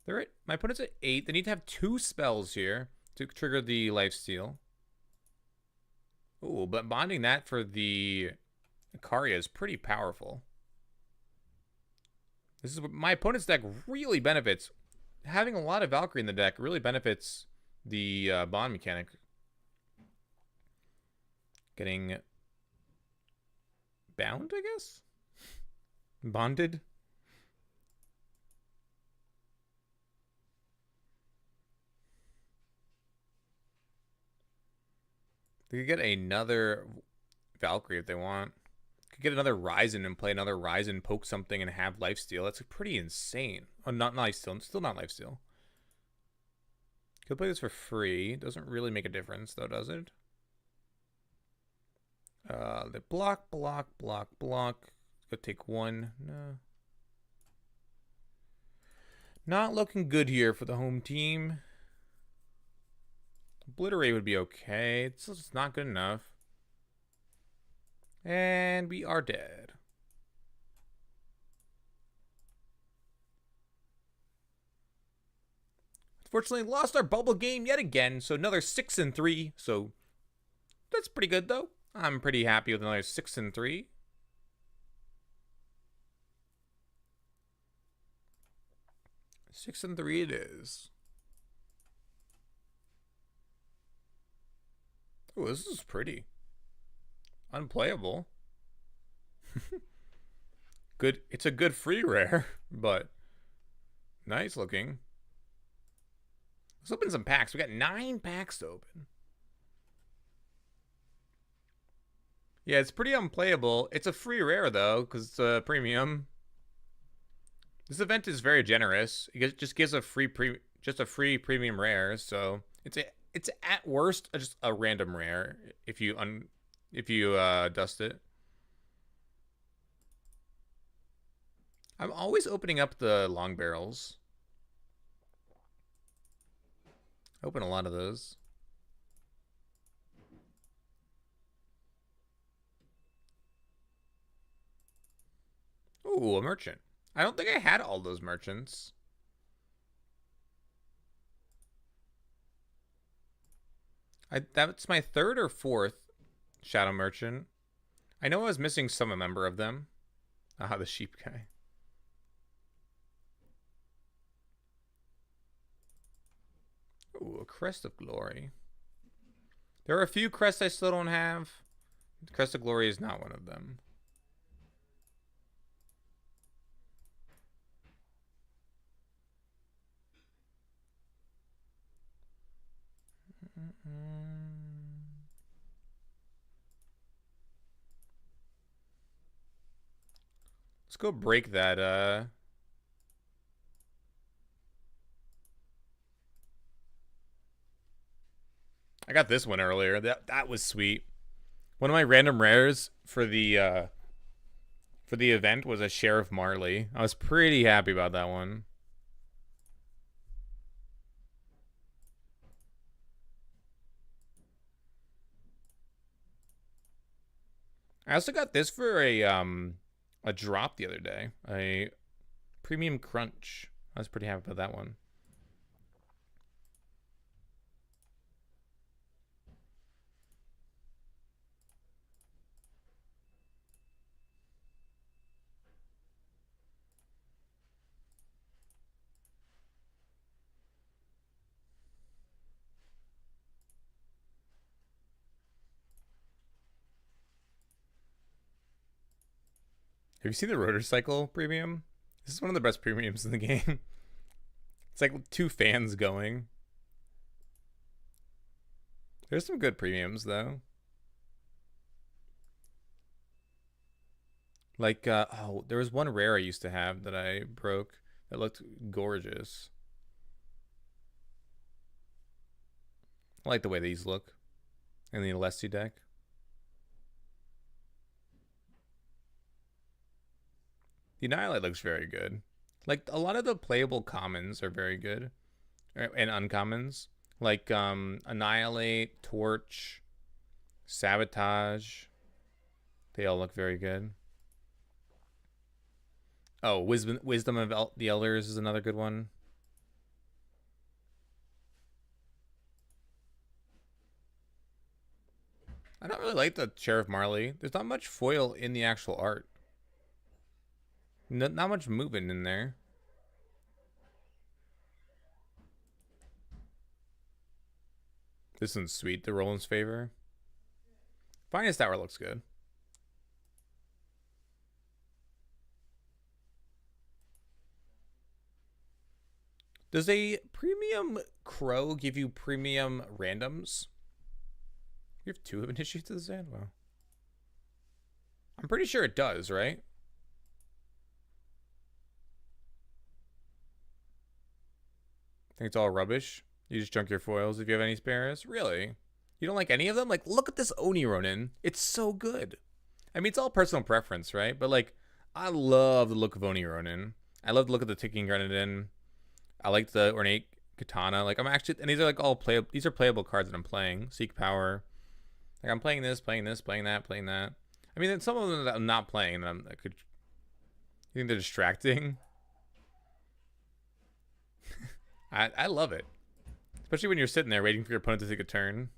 They're at, my opponent's at 8. They need to have 2 spells here to trigger the lifesteal. Ooh, but bonding that for the Ikaria is pretty powerful. This is what my opponent's deck really benefits. Having a lot of Valkyrie in the deck really benefits the bond mechanic. Getting bound, I guess? Bonded? They could get another Valkyrie if they want. Could get another Ryzen and play another Ryzen, poke something, and have lifesteal. That's pretty insane. Oh, not lifesteal. Still not lifesteal. Could play this for free. Doesn't really make a difference, though, does it? The block. Go take 1. No. Not looking good here for the home team. Obliterate would be okay. It's just not good enough. And we are dead. Unfortunately, lost our bubble game yet again. So another 6-3. So that's pretty good, though. I'm pretty happy with another 6-3. Six and 3 it is. Oh, this is pretty. Unplayable. Good. It's a good free rare, but nice looking. Let's open some packs. We got 9 packs to open. Yeah, it's pretty unplayable. It's a free rare, though, because it's a premium. This event is very generous. It just gives a free premium rare, so it's at worst just a random rare if you dust it. I'm always opening up the long barrels. I open a lot of those. Ooh, a merchant. I don't think I had all those merchants. That's my 3rd or 4th Shadow Merchant. I know I was missing some member of them. Ah, the sheep guy. Ooh, a Crest of Glory. There are a few crests I still don't have. Crest of Glory is not one of them. Let's go break that, I got this one earlier. That was sweet. One of my random rares for the event was a Sheriff Marley. I was pretty happy about that one. I also got this for a drop the other day. A premium crunch. I was pretty happy about that one. Have you seen the rotor cycle premium? This is one of the best premiums in the game. It's like two fans going. There's some good premiums though. Like, oh, there was one rare I used to have that I broke that looked gorgeous. I like the way these look in the Alessi deck. The Annihilate looks very good. Like, a lot of the playable commons are very good. And uncommons. Like, Annihilate, Torch, Sabotage. They all look very good. Oh, Wisdom of the Elders is another good one. I don't really like the Sheriff Marley. There's not much foil in the actual art. Not much movement in there. This one's sweet. The Roland's Favor. Finest Hour looks good. Does a premium Crow give you premium randoms? You have 2 initiates to the Zand? Wow. I'm pretty sure it does, right? I think it's all rubbish. You just junk your foils if you have any spares? Really? You don't like any of them? Like, look at this Oni Ronin. It's so good. I mean, it's all personal preference, right? But, like, I love the look of Oni Ronin. I love the look of the Ticking Grenadin. I like the Ornate Katana. Like, I'm actually... And these are, like, all playable... These are playable cards that I'm playing. Seek Power. Like, I'm playing this, playing this, playing that, playing that. I mean, some of them that I'm not playing that I could... You think they're distracting? I love it. Especially when you're sitting there waiting for your opponent to take a turn.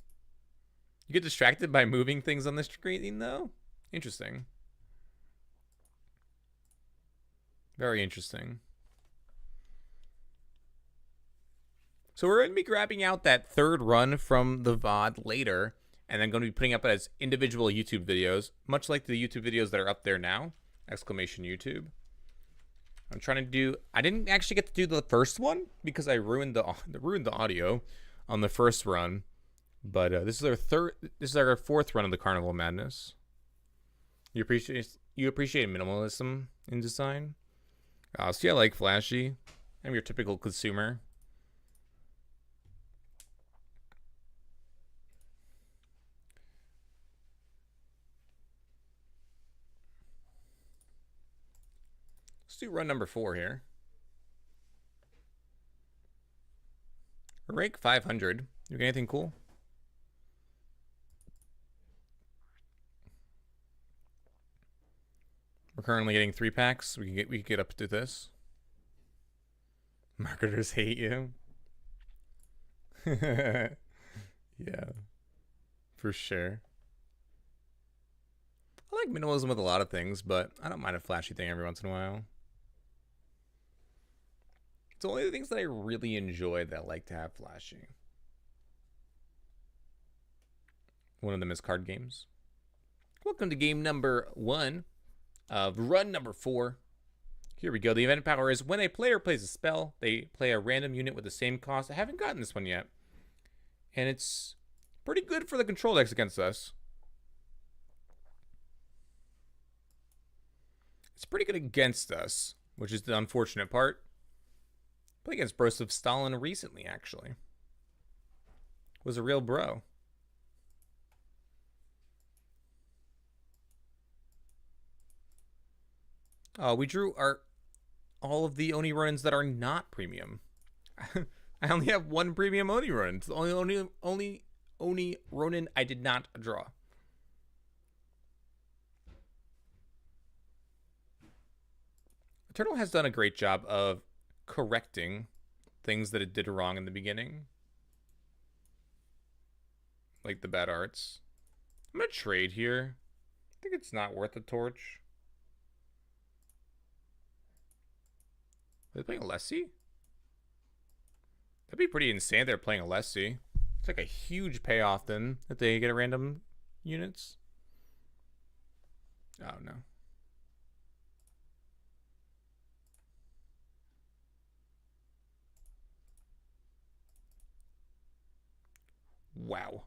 You get distracted by moving things on the screen, though? Interesting. Very interesting. So we're going to be grabbing out that third run from the VOD later, and then going to be putting up it as individual YouTube videos, much like the YouTube videos that are up there now. Exclamation YouTube. I'm trying to do... I didn't actually get to do the first one because I ruined the audio on the first run. But this is our fourth run of the Carnival of Madness. You appreciate minimalism in design? See, I like flashy. I'm your typical consumer. Let's do run number 4 here. Rank 500. You get anything cool? We're currently getting 3 packs. We can get up to this. Marketers hate you. Yeah, for sure. I like minimalism with a lot of things, but I don't mind a flashy thing every once in a while. It's only the things that I really enjoy that I like to have flashy. One of them is card games. Welcome to game number 1 of run number 4. Here we go. The event power is when a player plays a spell, they play a random unit with the same cost. I haven't gotten this one yet. And it's pretty good for the control decks against us. It's pretty good against us, which is the unfortunate part. Played against Broseph Stalin recently, actually. Was a real bro. We drew all of the Oni runs that are not premium. I only have 1 premium Oni run. It's the only Oni Ronin I did not draw. Eternal has done a great job of correcting things that it did wrong in the beginning. Like the bad arts. I'm going to trade here. I think it's not worth a torch. Are they playing Alessi? That'd be pretty insane if they're playing Alessi. It's like a huge payoff then if they get a random units. Oh no. Wow.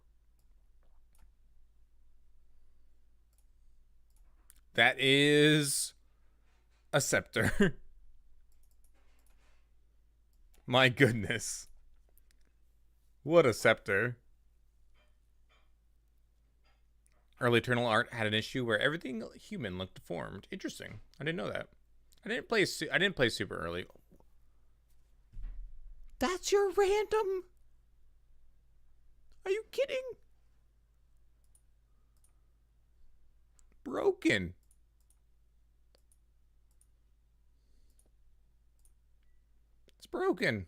That is a scepter. My goodness. What a scepter. Early Eternal art had an issue where everything human looked deformed. Interesting. I didn't know that. I didn't play super early. That's your random? Are you kidding? Broken. It's broken.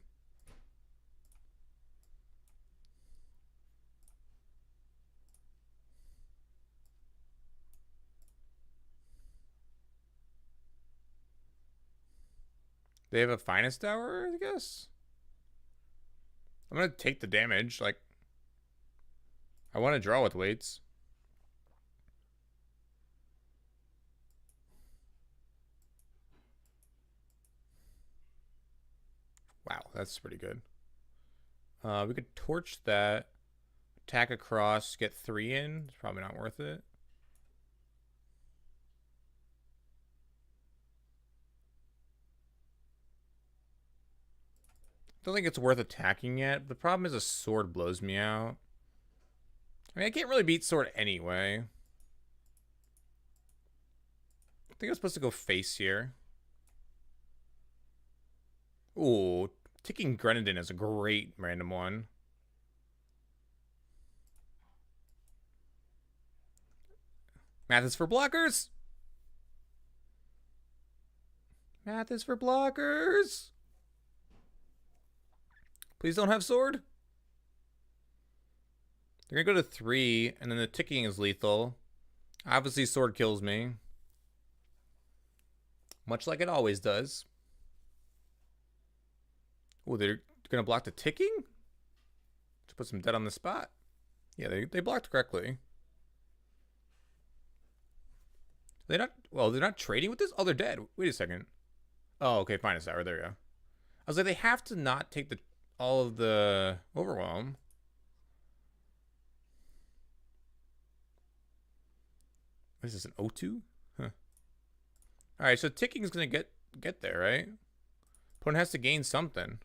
They have a finest tower, I guess. I'm gonna take the damage. Like, I want to draw with weights. Wow, that's pretty good. We could torch that, attack across, get 3 in. It's probably not worth it. Don't think it's worth attacking yet. The problem is a sword blows me out. I mean, I can't really beat sword anyway. I think I'm supposed to go face here. Ooh, ticking Grenadin is a great random one. Math is for blockers. Math is for blockers. Please don't have sword. They're gonna go to 3, and then the ticking is lethal. Obviously, sword kills me. Much like it always does. Oh, they're gonna block the ticking? To put some dead on the spot. Yeah, they blocked correctly. They're not trading with this? Oh, they're dead. Wait a second. Oh, okay, fine, it's tower. There you go. I was like, they have to not take all of the overwhelm. What is this, an O2? Huh. Alright, so ticking is gonna get there, right? Opponent has to gain something.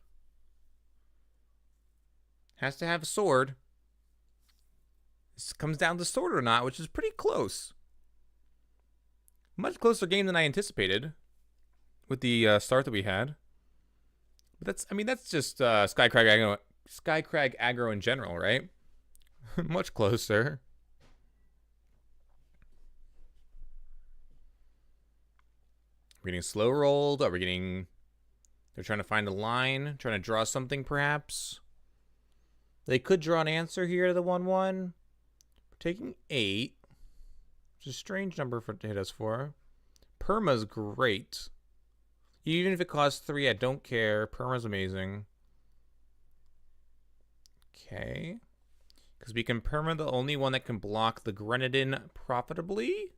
Has to have a sword. This comes down to sword or not, which is pretty close. Much closer game than I anticipated with the start that we had. But that's just Skycrag aggro in general, right? Much closer. We're getting slow rolled. Are we getting... They're trying to find a line. Trying to draw something, perhaps. They could draw an answer here to the 1-1. We're taking 8. Which is a strange number to hit us for. Perma's great. Even if it costs 3, I don't care. Perma's amazing. Okay. Because we can perma the only one that can block the Grenadin profitably.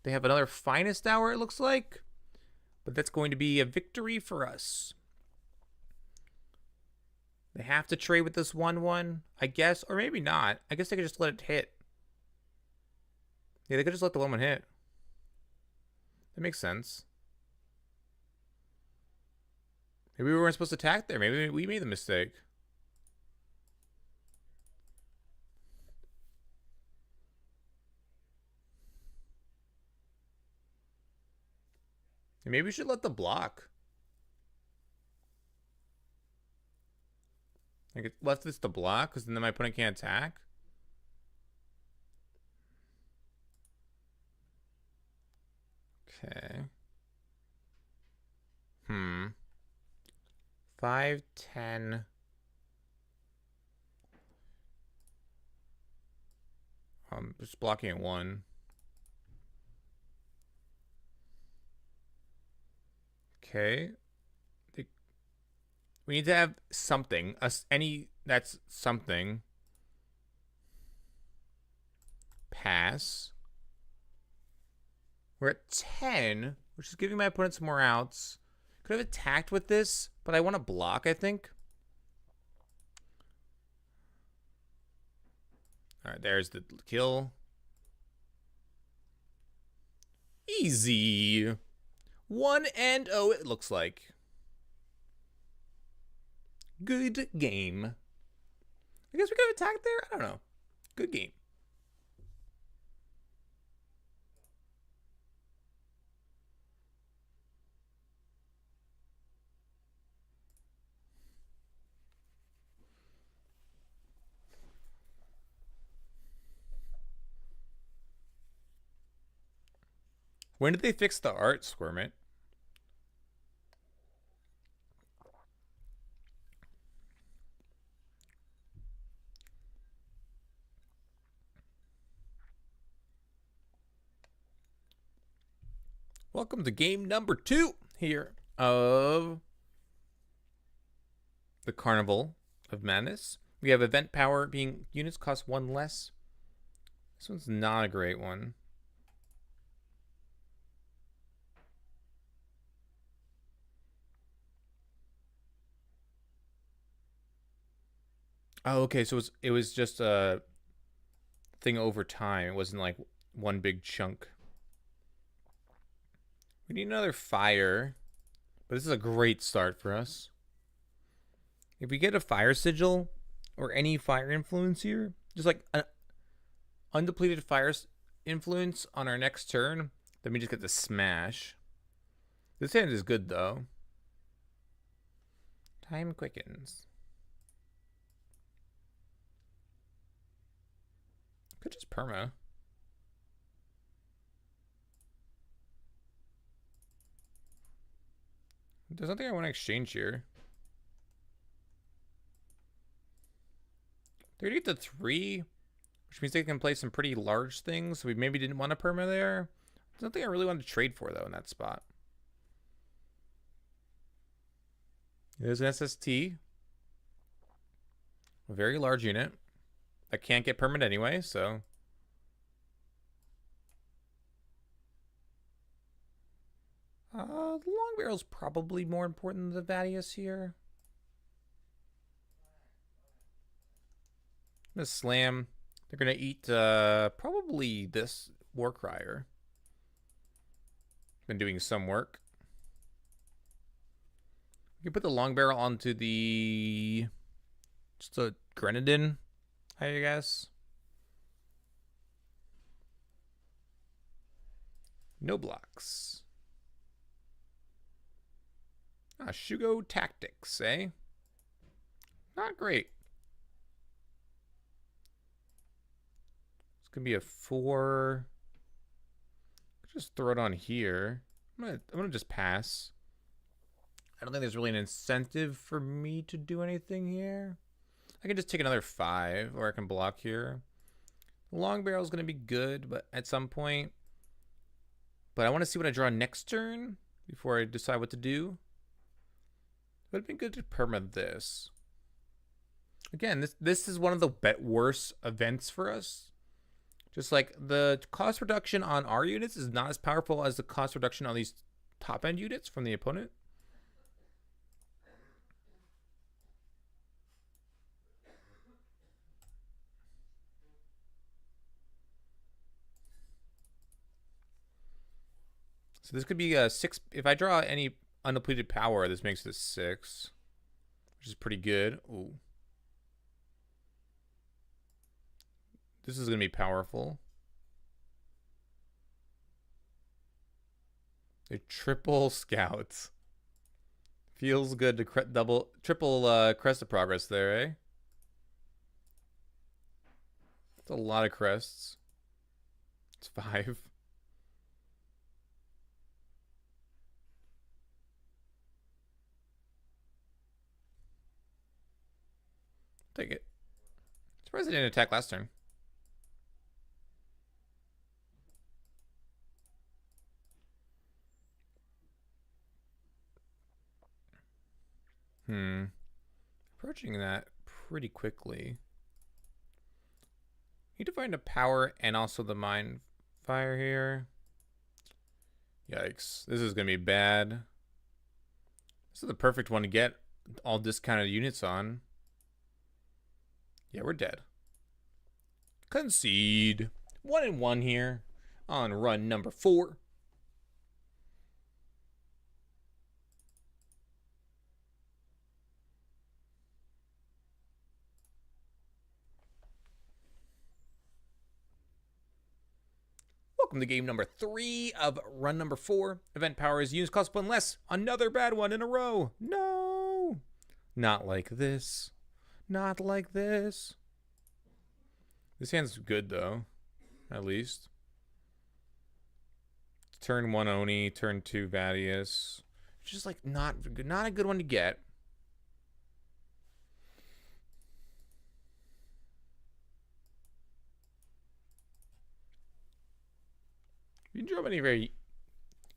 They have another finest hour, it looks like. But that's going to be a victory for us. They have to trade with this 1-1, I guess. Or maybe not. I guess they could just let it hit. Yeah, they could just let the 1-1 hit. That makes sense. Maybe we weren't supposed to attack there. Maybe we made the mistake. Maybe we should let the block. Like, it left this to block, because then my opponent can't attack. Okay. 5, 10. Just blocking at 1. Okay. We need to have something. Any that's something. Pass. We're at 10, which is giving my opponent some more outs. Could have attacked with this, but I want to block, I think. All right, there's the kill. Easy. 1-0, it looks like. Good game. I guess we could have attacked there? I don't know. Good game. When did they fix the art, Squirmit? Welcome to game number 2 here of the Carnival of Madness. We have event power being units cost 1 less. This one's not a great one. Oh, okay. So it was just a thing over time. It wasn't like one big chunk. We need another fire, but this is a great start for us. If we get a fire sigil or any fire influence here, just like an undepleted fire influence on our next turn, then we just get to smash. This hand is good though. Time quickens. Could just perma. There's nothing I want to exchange here. They're gonna get to 3, which means they can play some pretty large things. So we maybe didn't want a perma there. There's nothing I really wanted to trade for though in that spot. There's an SST. A very large unit that can't get permanent anyway, so. The long barrel's probably more important than the Vadius here. I'm gonna slam. They're gonna eat probably this Warcrier. Been doing some work. We can put the long barrel onto the just a Grenadin, I guess. No blocks. Shugo Tactics, eh? Not great. It's gonna be a 4. Just throw it on here. I'm gonna just pass. I don't think there's really an incentive for me to do anything here. I can just take another 5, or I can block here. The long barrel is gonna be good, but at some point. But I want to see what I draw next turn before I decide what to do. It would have been good to perma this. Again, this is one of the worst events for us. Just like the cost reduction on our units is not as powerful as the cost reduction on these top end units from the opponent. So this could be a 6. If I draw any undepleted power, this makes this 6, which is pretty good. Ooh. This is going to be powerful. A triple scouts. Feels good to triple crest of progress there, eh? That's a lot of crests. It's 5. Take it. Surprised they didn't attack last turn. Approaching that pretty quickly. Need to find a power and also the mind fire here. Yikes. This is going to be bad. This is the perfect one to get all discounted units on. Yeah, we're dead. Concede. 1-1 here on run number 4. Welcome to game number 3 of run number 4. Event power is units cost 1 less. Another bad one in a row. No. Not like this. Not like this. This hand's good though. At least. Turn 1 Oni, turn 2 Vadius. Just like not a good one to get. You can drop any very.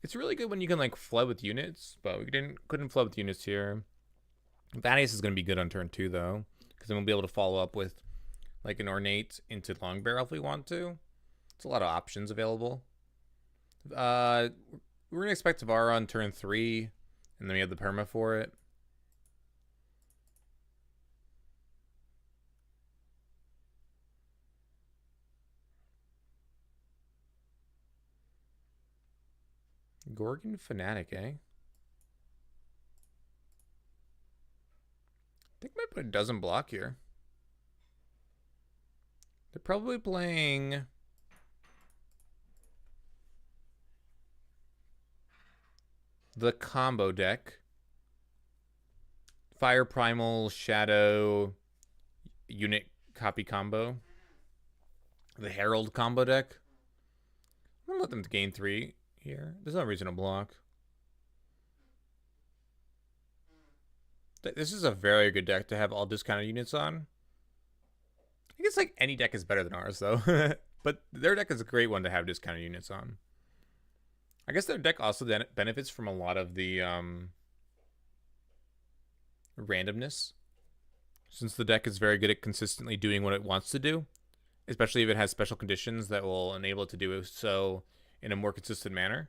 It's really good when you can like flood with units, but we couldn't flood with units here. Vadius is going to be good on turn 2 though, because then we'll be able to follow up with like an ornate into long barrel if we want to. It's a lot of options available. We're gonna expect Tavara on turn 3, and then we have the perma for it. Gorgon Fanatic, eh? I think I might put a dozen block here. They're probably playing the combo deck. Fire Primal, Shadow, Unit Copy combo. The Herald combo deck. I'm gonna let them gain 3 here. There's no reason to block. This is a very good deck to have all discounted units on. I guess like any deck is better than ours though. But their deck is a great one to have discounted units on. I guess their deck also benefits from a lot of the randomness. Since the deck is very good at consistently doing what it wants to do. Especially if it has special conditions that will enable it to do so in a more consistent manner.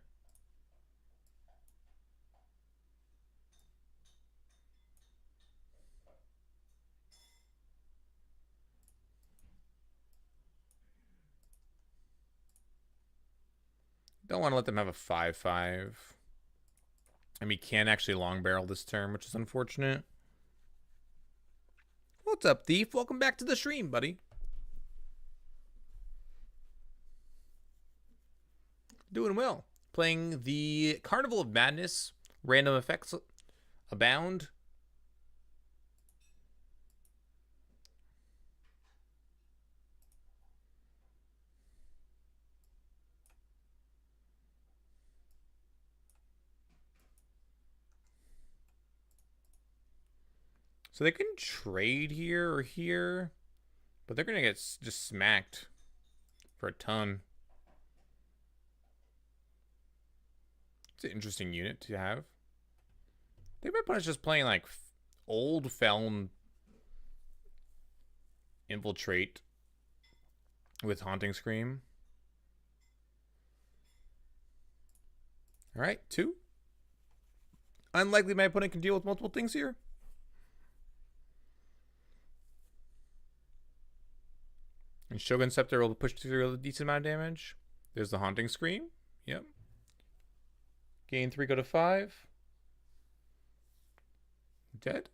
Don't want to let them have a 5/5. And we can actually long barrel this turn, which is unfortunate. What's up, Thief? Welcome back to the stream, buddy. Doing well. Playing the Carnival of Madness. Random effects abound. So they can trade here or here, but they're going to get just smacked for a ton. It's an interesting unit to have. They might put us just playing like old Feln Infiltrate with Haunting Scream. All right, 2. Unlikely my opponent can deal with multiple things here. And Shogun Scepter will push through a decent amount of damage. There's the Haunting Scream. Yep. Gain 3, go to 5. Dead.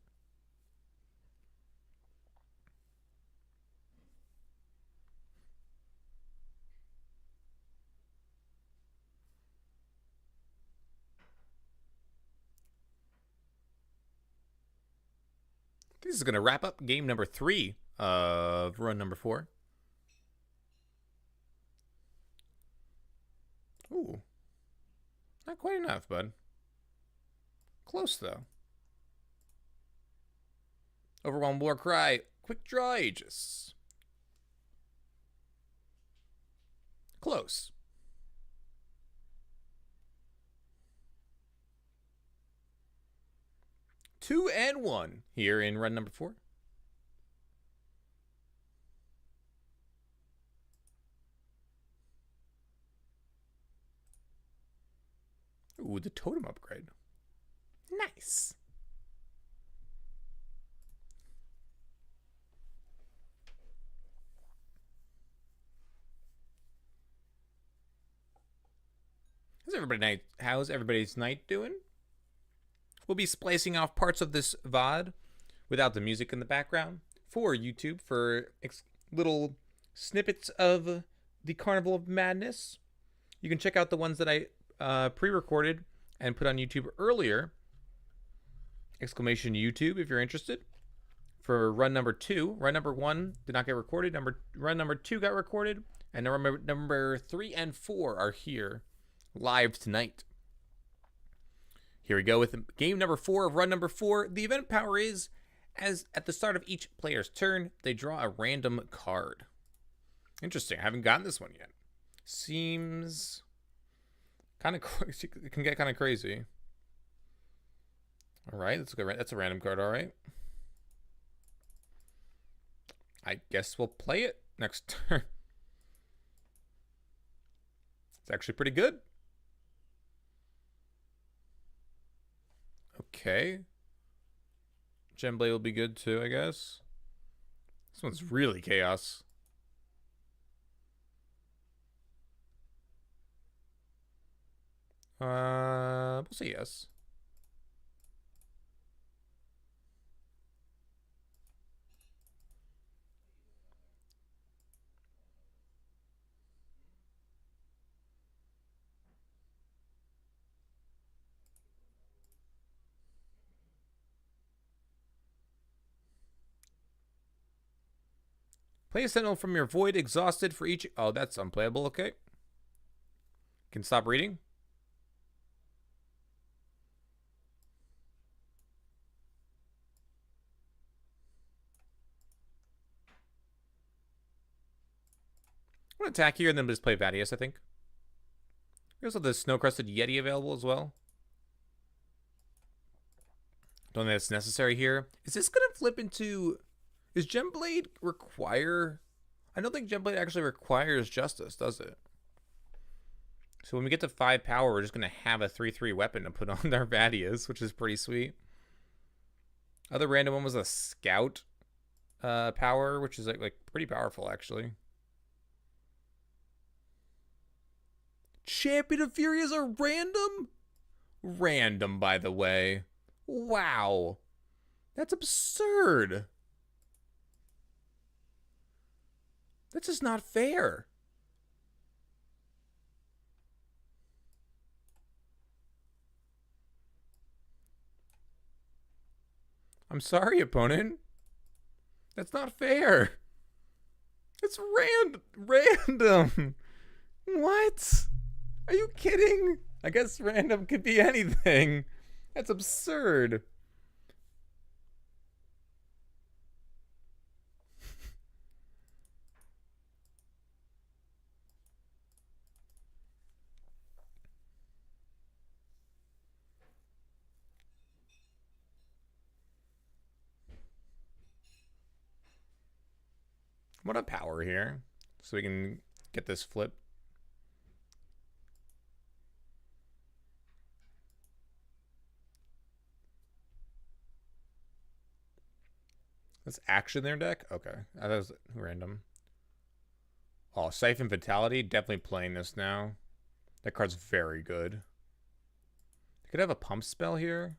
This is going to wrap up game number 3 of run number 4. Ooh. Not quite enough, bud. Close, though. Overwhelmed War Cry. Quick Draw Aegis. Close. 2 and 1 here in run number 4. Ooh, the totem upgrade. Nice. How's everybody's night doing? We'll be splicing off parts of this VOD without the music in the background for YouTube for little snippets of the Carnival of Madness. You can check out the ones that I pre-recorded and put on YouTube earlier. Exclamation YouTube if you're interested. For run number 2. Run number 1 did not get recorded. Run number 2 got recorded. And number 3 and 4 are here live tonight. Here we go with game number 4 of run number 4. The event power is, as at the start of each player's turn, they draw a random card. Interesting. I haven't gotten this one yet. Seems kind of it can get kind of crazy. All right, that's a random card. All right. I guess we'll play it next turn. It's actually pretty good. Okay. Gemblade will be good too, I guess. This one's really chaos. We'll say yes. Play a Sentinel from your void, exhausted for each... Oh, that's unplayable, okay. Can stop reading. I'm going to attack here and then just play Vadius, I think. We also have the Snow-Crusted Yeti available as well. Don't think that's necessary here. Is this going to flip into... Does Gemblade require... I don't think Gemblade actually requires Justice, does it? So when we get to 5 power, we're just going to have a 3/3 weapon to put on our Vadius, which is pretty sweet. Other random one was a Scout power, which is like pretty powerful, actually. Champion of Fury is a random? Random, by the way. Wow. That's absurd. That's just not fair. I'm sorry, opponent. That's not fair. It's random. What? Are you kidding? I guess random could be anything. That's absurd. What a power here, so we can get this flip. That's action their deck? Okay. That was random. Oh, Siphon Vitality. Definitely playing this now. That card's very good. They could have a pump spell here.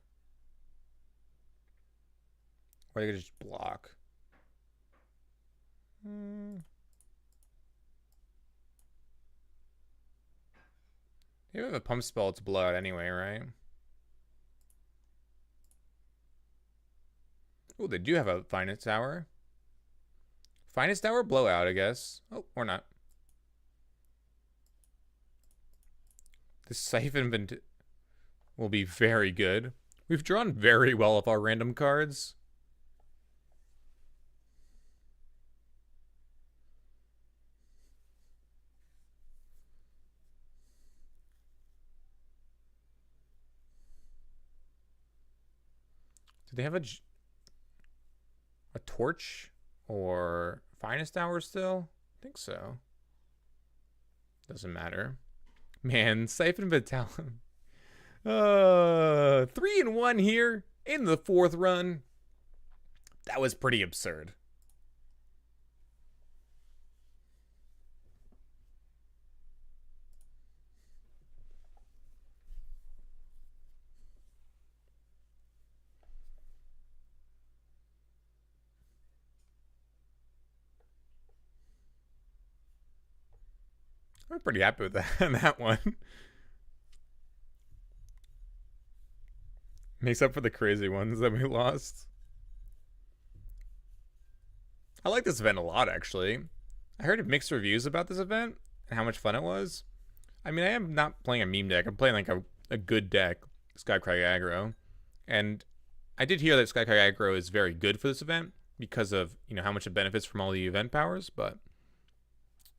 Or they could just block. You have a pump spell, it's blowout anyway, right? Oh, they do have a Finest Hour. Finest Hour, blowout, I guess. Oh, or not. The Siphon will be very good. We've drawn very well off our random cards. Do they have a torch or finest hour still? I think so. Doesn't matter. Man, Siphon Battalion. 3-1 here in the 4th run. That was pretty absurd. I'm pretty happy with that one. Makes up for the crazy ones that we lost. I like this event a lot, actually. I heard mixed reviews about this event and how much fun it was. I mean, I am not playing a meme deck. I'm playing like a good deck, Skycrag Aggro. And I did hear that Skycrag Aggro is very good for this event because of, you know, how much it benefits from all the event powers, but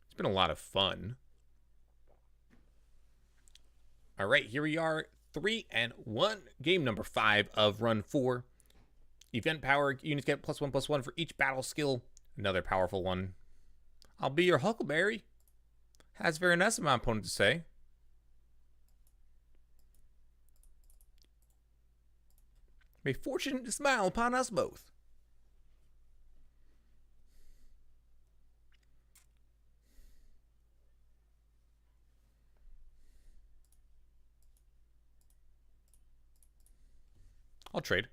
it's been a lot of fun. All right, here we are, 3-1, game number 5 of run 4. Event power, units get +1/+1 for each battle skill. Another powerful one. I'll be your Huckleberry. Has very nice of my opponent to say. May fortune smile upon us both. I'll trade.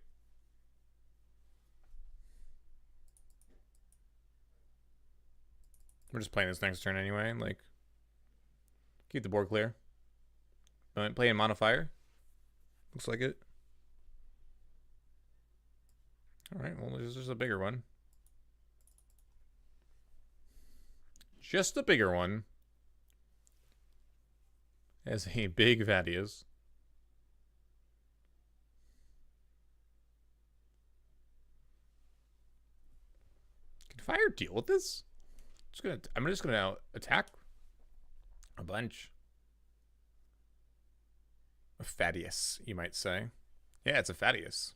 We're just playing this next turn anyway. Like, keep the board clear. Playing Mono Fire. Looks like it. Alright, well, there's just a bigger one. Just a bigger one. As a big Vadius. Can Fire deal with this? I'm just gonna attack a bunch. A Fadius, you might say. Yeah, it's a Fadius.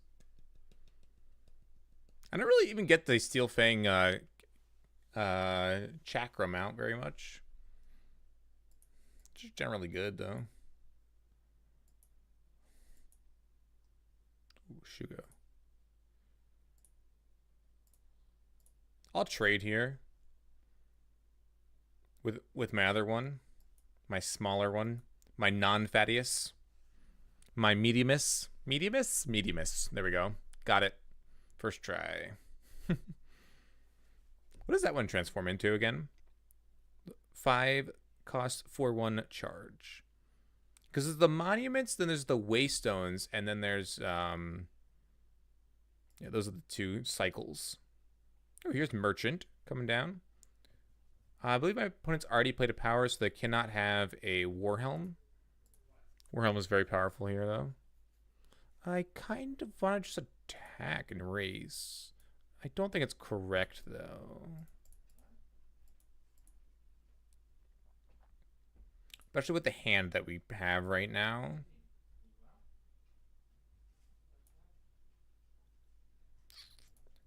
I don't really even get the Steel Fang chakra mount very much. Just generally good though. Ooh, Shugo. I'll trade here. With my other one, my smaller one, my non-Fadius, my mediumus. There we go. Got it. First try. What does that one transform into again? 5 cost 4/1 charge. Because there's the monuments, then there's the waystones, and then there's yeah, those are the 2 cycles. Oh, here's Merchant coming down. I believe my opponent's already played a power, so they cannot have a Warhelm. Warhelm is very powerful here, though. I kind of want to just attack and raise. I don't think it's correct, though. Especially with the hand that we have right now.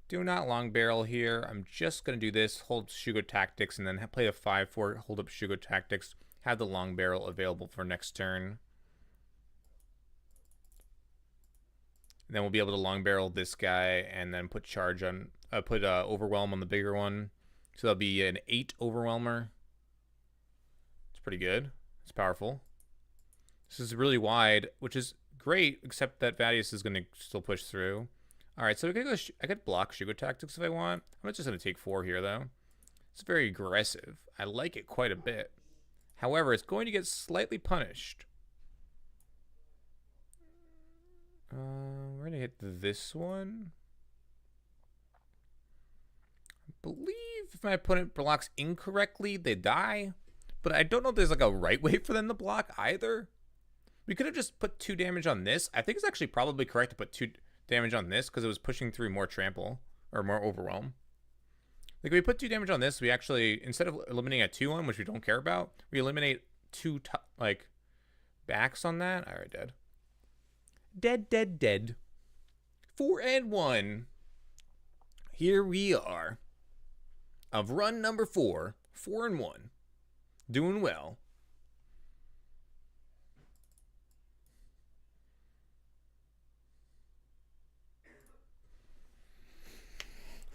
Do not long barrel here. I'm just going to do this, hold Shugo Tactics, and then play a 5/4, hold up Shugo Tactics, have the long barrel available for next turn. And then we'll be able to long barrel this guy and then put charge on, put Overwhelm on the bigger one. So that'll be an 8 Overwhelmer. It's pretty good. It's powerful. This is really wide, which is great, except that Vadius is going to still push through. All right, so I could block Shugo Tactics if I want. I'm just going to take 4 here, though. It's very aggressive. I like it quite a bit. However, it's going to get slightly punished. We're going to hit this one. I believe if my opponent blocks incorrectly, they die. But I don't know if there's like a right way for them to block either. We could have just put 2 damage on this. I think it's actually probably correct to put 2 damage on this because it was pushing through more trample or more overwhelm. Like, if we put 2 damage on this, we actually, instead of eliminating a 2-1, which we don't care about, we eliminate 2 like backs on that. All right, dead. Dead. 4-1. Here we are. Of run number 4. 4-1. Doing well.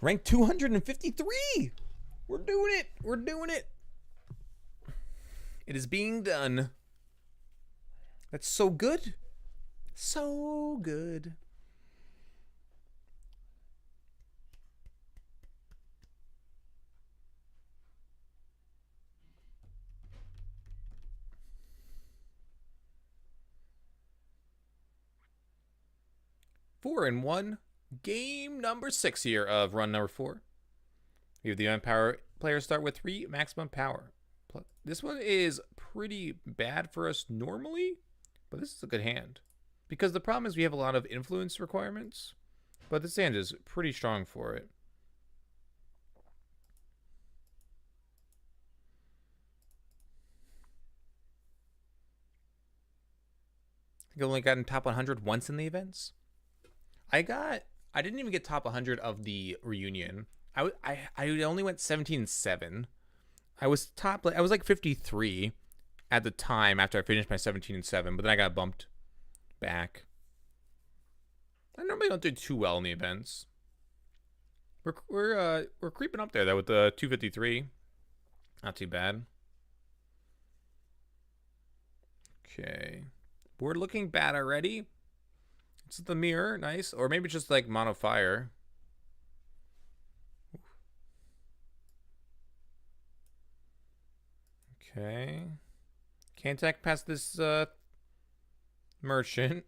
Rank 253. We're doing it. We're doing it. It is being done. That's so good. So good. Four and one. Game number 6 here of run number 4. We have the event power players start with 3 maximum power. This one is pretty bad for us normally, but this is a good hand. Because the problem is we have a lot of influence requirements, but this hand is pretty strong for it. I think I only gotten top 100 once in the events. I didn't even get top 100 of the reunion. I only went 17-7. I was like 53 at the time after I finished my 17-7, but then I got bumped back. I normally don't do too well in the events. We're creeping up there though with the 253. Not too bad. Okay. We're looking bad already. It's the mirror, nice. Or maybe just like mono fire. Okay. Can't attack past this merchant.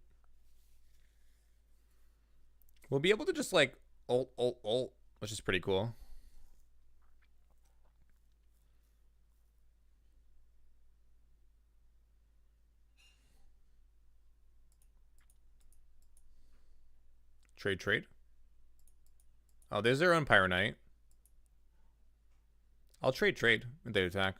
We'll be able to just like ult, which is pretty cool. Trade. Oh, there's their own Pyro Knight. I'll trade if they attack.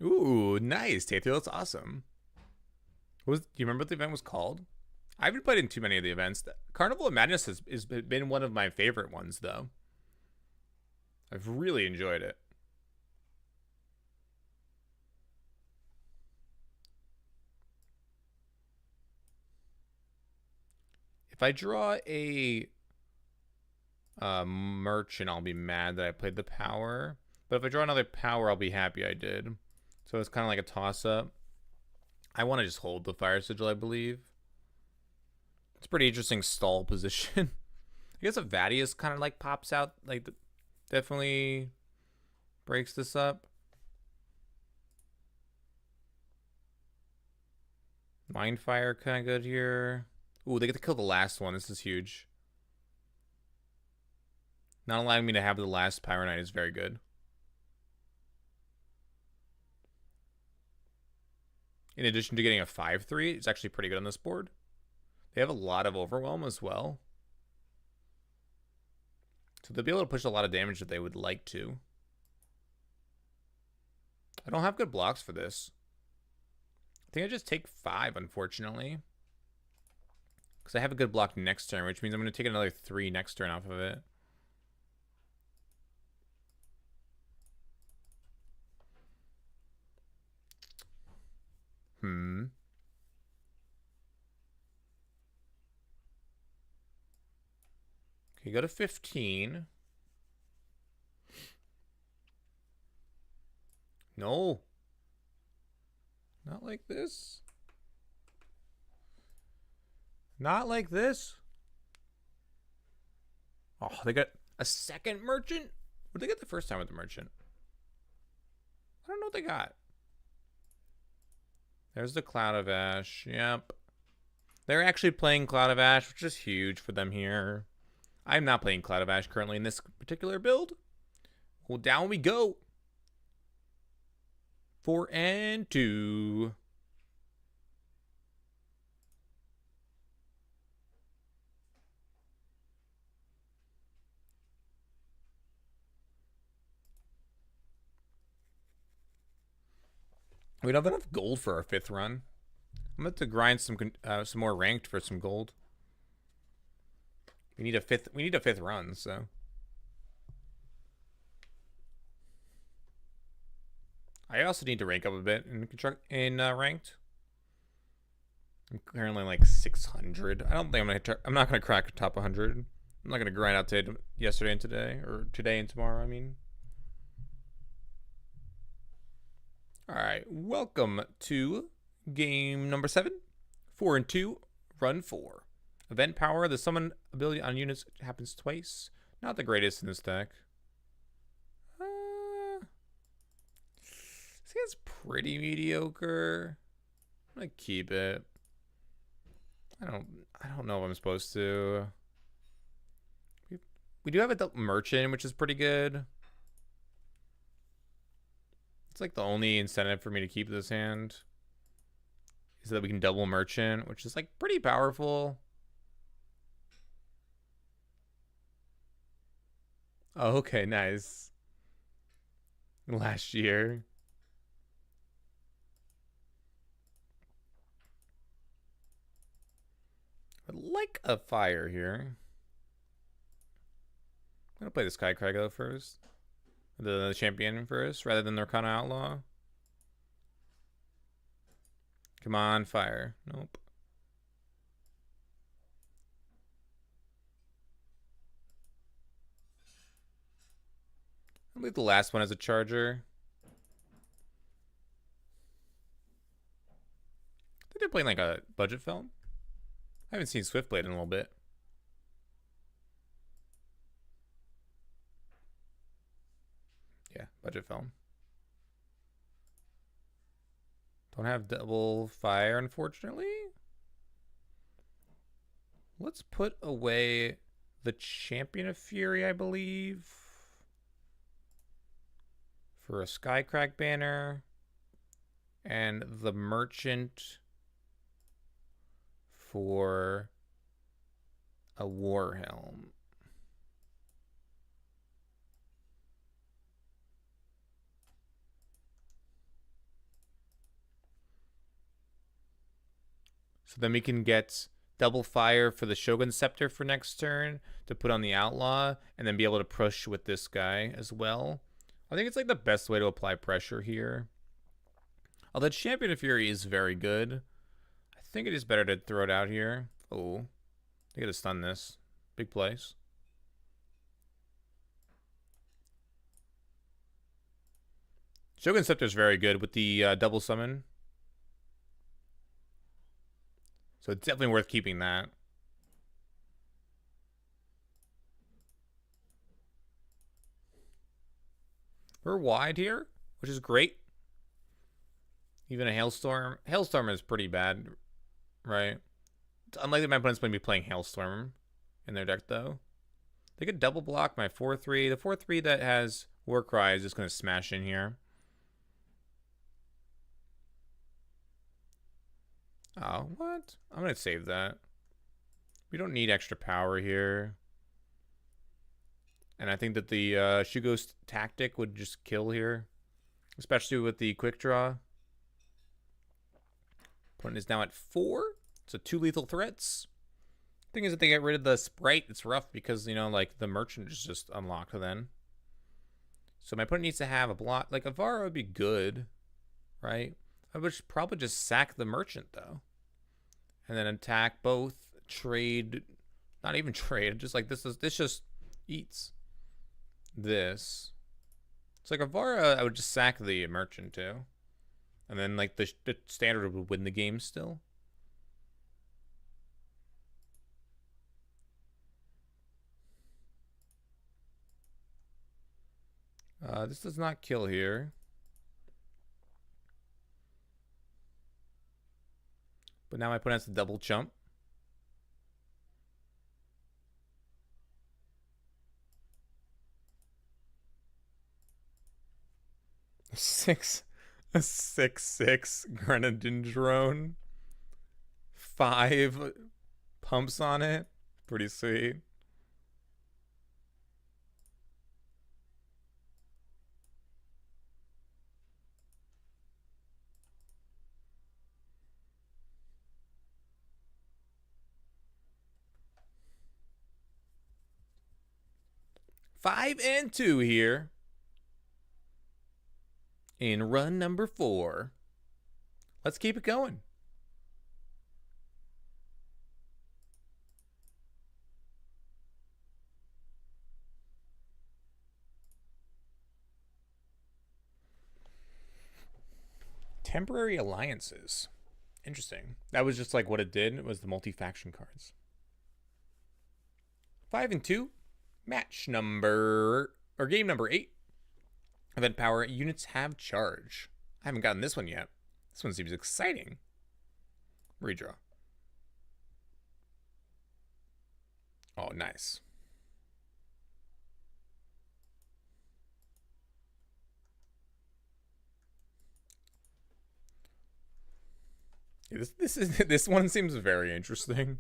Ooh, nice, Tathiel. That's awesome. Do you remember what the event was called? I haven't played in too many of the events. Carnival of Madness has been one of my favorite ones, though. I've really enjoyed it. If I draw a merchant, I'll be mad that I played the power. But if I draw another power, I'll be happy I did. So it's kind of like a toss-up. I want to just hold the Fire Sigil, I believe. It's a pretty interesting stall position. I guess if Vadius kind of like pops out, like definitely breaks this up. Mindfire kind of good here. Ooh, they get to kill the last one. This is huge. Not allowing me to have the last Pyro Knight is very good. In addition to getting a 5/3, it's actually pretty good on this board. They have a lot of Overwhelm as well. So they'll be able to push a lot of damage if they would like to. I don't have good blocks for this. I think I just take 5, unfortunately. Because I have a good block next turn, which means I'm going to take another 3 next turn off of it. Okay, go to 15. No. Not like this. Not like this. Oh, they got a second merchant? What did they get the first time with the merchant? I don't know what they got. There's the Cloud of Ash. Yep. They're actually playing Cloud of Ash, which is huge for them here. I'm not playing Cloud of Ash currently in this particular build. Well, down we go. 4 and 2. We don't have enough gold for our 5th run. I'm about to grind some more ranked for some gold. We need a fifth. We need a 5th run. So I also need to rank up a bit in ranked. I'm currently like 600. I don't think I'm not gonna crack top 100. I'm not gonna grind out to yesterday and today, or today and tomorrow. I mean. All right, welcome to game number 7. 4 and 2, run 4. Event power. The summon ability on units happens twice. Not the greatest in this deck. This guy's pretty mediocre. I'm gonna keep it. I don't know if I'm supposed to. We do have a merchant, which is pretty good. It's like the only incentive for me to keep this hand is that we can double merchant, which is like pretty powerful. Oh, okay, nice. Last year. I'd like a fire here. I'm gonna play the Skycrag though first. The champion first, rather than the Arcana Outlaw. Come on, fire. Nope. I'll leave the last one as a charger. I think they're playing like a budget film. I haven't seen Swiftblade in a little bit. Yeah, budget film. Don't have double fire, unfortunately. Let's put away the Champion of Fury, I believe, for a Skycrag banner, and the Merchant for a Warhelm. So then we can get double fire for the Shogun Scepter for next turn to put on the Outlaw, and then be able to push with this guy as well. I think it's like the best way to apply pressure here. Although Champion of Fury is very good, I think it is better to throw it out here. Oh, they gotta stun this. Big place. Shogun Scepter is very good with the double summon. So it's definitely worth keeping that. We're wide here, which is great. Even a Hailstorm. Hailstorm is pretty bad, right? It's unlikely my opponent's going to be playing Hailstorm in their deck, though. They could double block my 4-3. The 4-3 that has Warcry is just going to smash in here. Oh, what? I'm going to save that. We don't need extra power here. And I think that the Shugo's tactic would just kill here. Especially with the quick draw. Opponent is now at 4. So 2 lethal threats. Thing is, if they get rid of the Sprite, it's rough because, you know, like the Merchant is just unlocked then. So my opponent needs to have a block. Like Avara would be good, right? I would probably just sack the Merchant though. And then attack both, trade, not even trade, just like this just eats this. It's like Avara, I would just sack the Merchant too. And then like the standard would win the game still. This does not kill here. But now my opponent has to double jump. A 6/6 Grenadine drone. 5 pumps on it. Pretty sweet. 5 and 2 here in run number 4. Let's keep it going. Temporary alliances. Interesting. That was just like what it did. It was the multi-faction cards. 5 and 2. Match number, or game number 8. Event power. Units have charge. I haven't gotten this one yet. This one seems exciting. Redraw. Oh, nice. This one seems very interesting.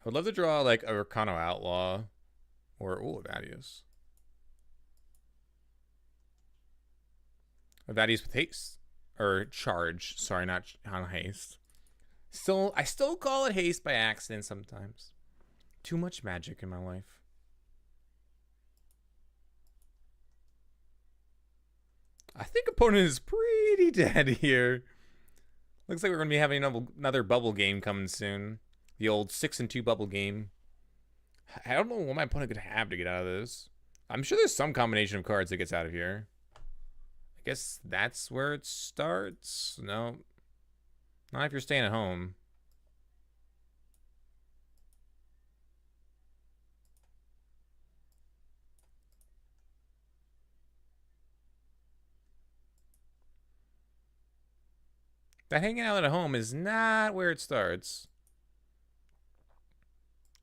I would love to draw like a Arcano Outlaw or Vadius. Vadius with haste or charge. Sorry, not haste. I still call it haste by accident sometimes. Too much magic in my life. I think opponent is pretty dead here. Looks like we're going to be having another bubble game coming soon. The old 6 and 2 bubble game. I don't know what my opponent could have to get out of this. I'm sure there's some combination of cards that gets out of here. I guess that's where it starts. No. Not if you're staying at home. That hanging out at home is not where it starts.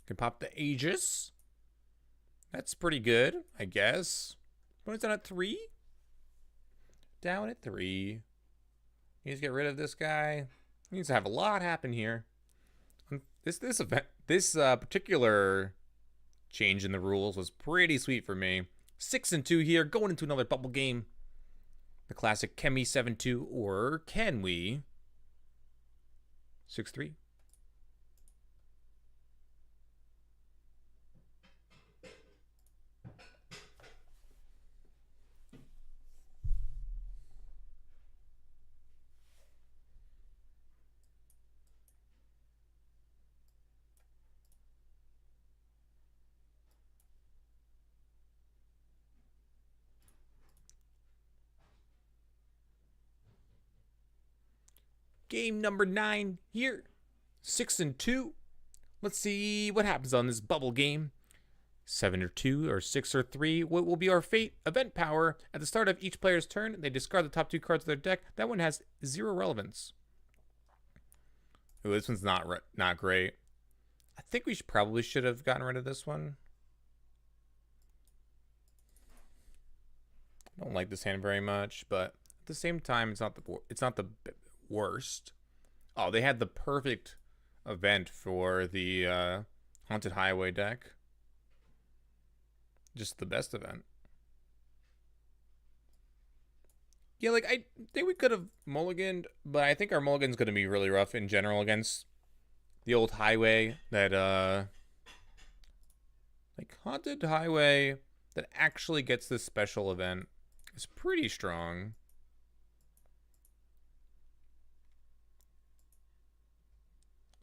Can pop the Aegis. That's pretty good, I guess. Opponent's down at 3. Down at 3. Needs to get rid of this guy. Needs to have a lot happen here. This particular change in the rules was pretty sweet for me. 6 and 2 here, going into another bubble game. The classic can we 7-2 or can we 6-3? Game number 9 here. 6 and 2. Let's see what happens on this bubble game. 7 or 2 or 6 or 3. What will be our fate? Event power. At the start of each player's turn, they discard the top 2 cards of their deck. That one has 0 relevance. Ooh, this one's not great. I think we probably should have gotten rid of this one. I don't like this hand very much, but at the same time, it's not the worst. Oh, they had the perfect event for the Haunted Highway deck. Just the best event. Yeah, like, I think we could have mulliganed, but I think our mulligan's going to be really rough in general against the old highway that, like, Haunted Highway that actually gets this special event is pretty strong.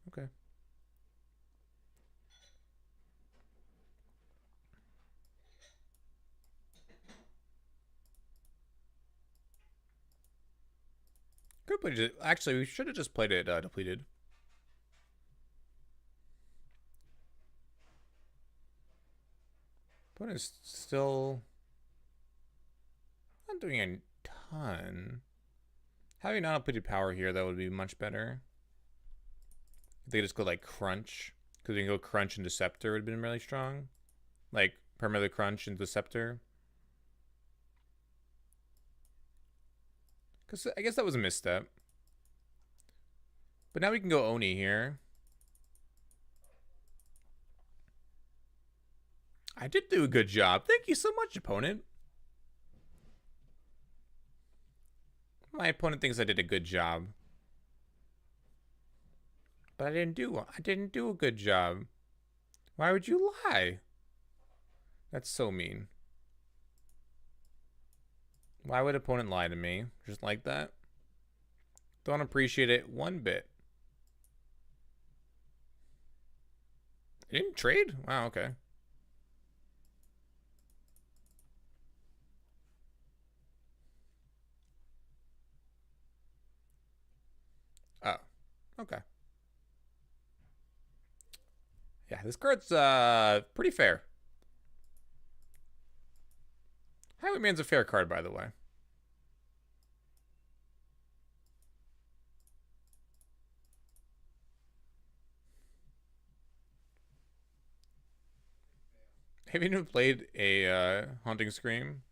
Okay. Could play it. Actually, we should have just played it depleted. But it's still not doing a ton. Having not depleted power here, that would be much better. If they just go like crunch, because we can go crunch and Deceptor would have been really strong. Like permanently crunch and Deceptor. Because I guess that was a misstep. But now we can go Oni here. I did do a good job. Thank you so much, opponent. My opponent thinks I did a good job. But I didn't do a good job. Why would you lie? That's so mean. Why would opponent lie to me? Just like that? Don't appreciate it one bit. You didn't trade? Wow, okay. Oh, okay. Yeah, this card's pretty fair. Highwayman's a fair card, by the way. Have you even played a Haunting Scream?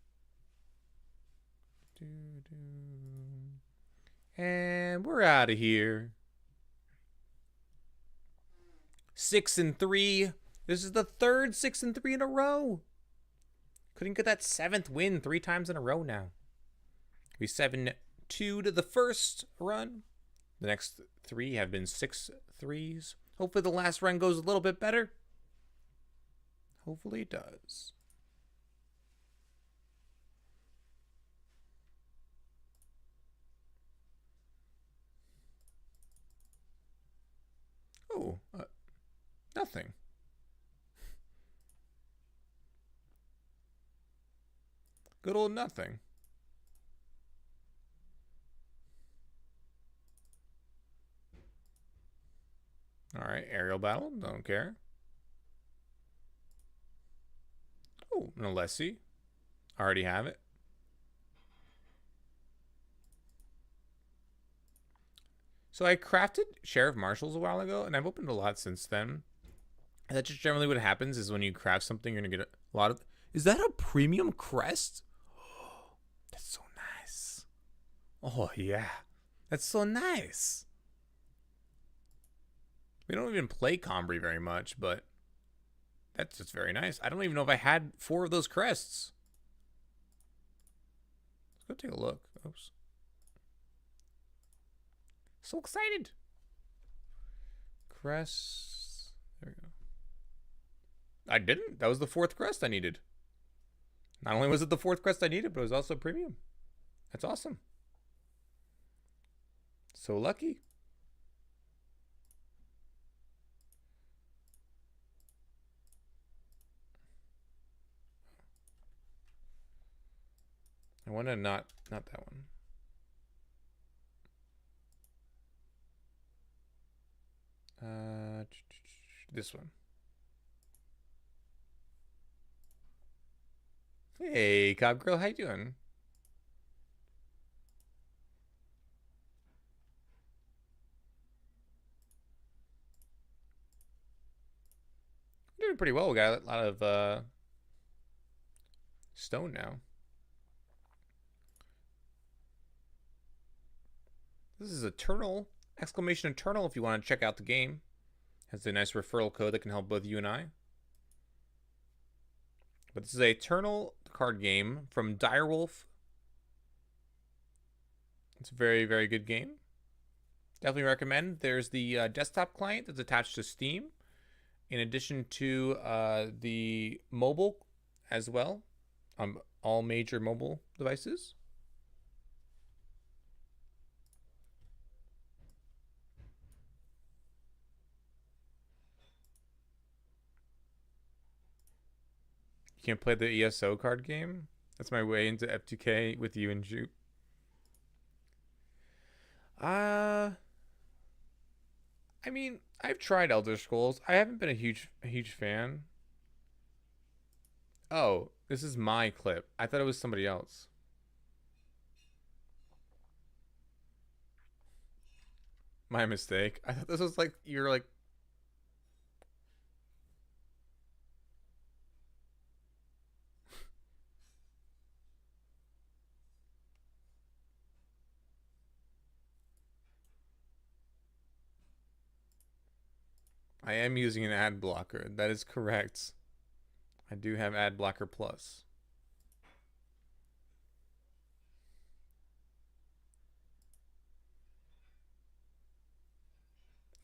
And we're out of here. 6-3. This is the third 6-3 in a row. Couldn't get that 7th win 3 times in a row now. We 7-2 to the first run. The next 3 have been 6-3s. Hopefully the last run goes a little bit better. Hopefully it does. Oh, nothing. Good old nothing. Alright, aerial battle. Don't care. Oh, an Alessi. Already have it. So I crafted Sheriff Marshals a while ago, and I've opened a lot since then. And that's just generally what happens is when you craft something, you're going to get a lot of... Is that a premium crest? Oh, that's so nice. Oh, yeah. That's so nice. We don't even play Combri very much, but that's just very nice. I don't even know if I had 4 of those crests. Let's go take a look. Oops. So excited. Crests. There we go. I didn't. That was the 4th crest I needed. Not only was it the 4th crest I needed, but it was also premium. That's awesome. So lucky. I want to not that one. This one. Hey, Cobb Girl, how you doing? We're doing pretty well. We got a lot of stone now. This is Eternal! Exclamation Eternal if you want to check out the game. Has a nice referral code that can help both you and I. But this is a Eternal card game from Direwolf. It's a very, very good game. Definitely recommend. There's the desktop client that's attached to Steam, in addition to the mobile as well, on all major mobile devices. You can't play the ESO card game? That's my way into F2K with you and Jupe. I mean, I've tried Elder Scrolls. I haven't been a huge fan. Oh, this is my clip. I thought it was somebody else. My mistake. I thought this was like you're like. I am using an ad blocker. That is correct. I do have ad blocker plus.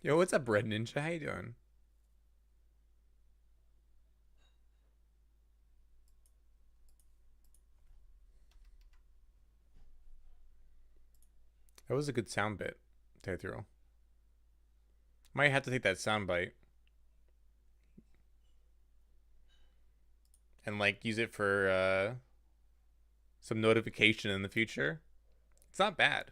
Yo, what's up, Red Ninja? How you doing? That was a good sound bit, Tethro. Might have to take that sound bite and like use it for some notification in the future. It's not bad.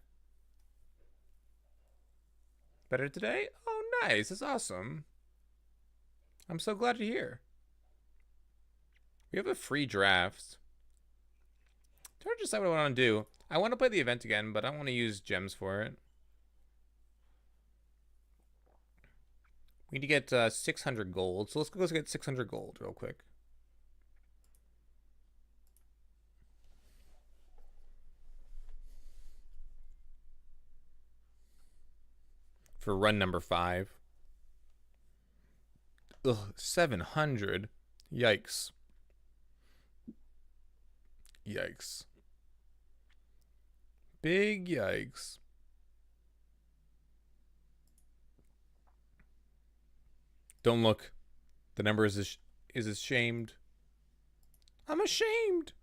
Better today? Oh, nice. That's awesome. I'm so glad to hear. We have a free draft. Trying to decide what I want to do. I want to play the event again, but I want to use gems for it. We need to get 600 gold. So let's go get 600 gold real quick. For run number 5. Ugh, 700. Yikes. Yikes. Big yikes. Don't look. The number is ashamed. I'm ashamed.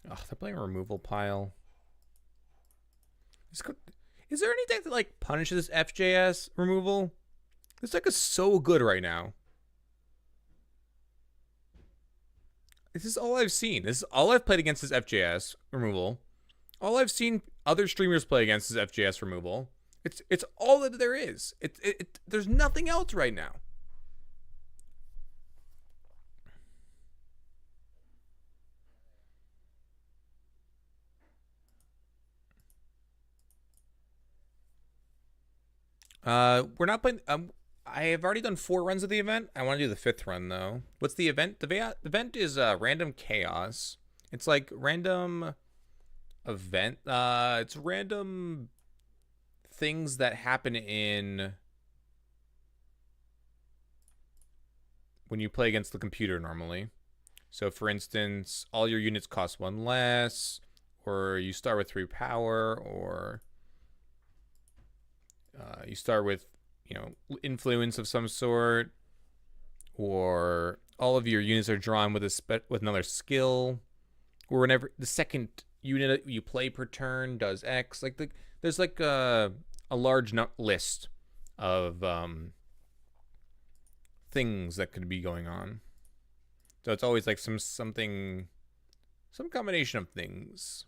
Oh, they're playing a removal pile. Is there any deck that like punishes FJS removal? This deck is so good right now. This is all I've seen. This is all I've played against is FJS removal. All I've seen other streamers play against is FJS removal. It's all that there is. There's nothing else right now. We're not playing. I have already done 4 runs of the event. I want to do the 5th run though. What's the event? The event is random chaos. It's like random event. It's random things that happen in when you play against the computer normally. So for instance, all your units cost 1 less, or you start with 3 power, or you start with, you know, influence of some sort, or all of your units are drawn with with another skill, or whenever the second unit you play per turn does X. Like there's like a large list of things that could be going on. So it's always like some combination of things.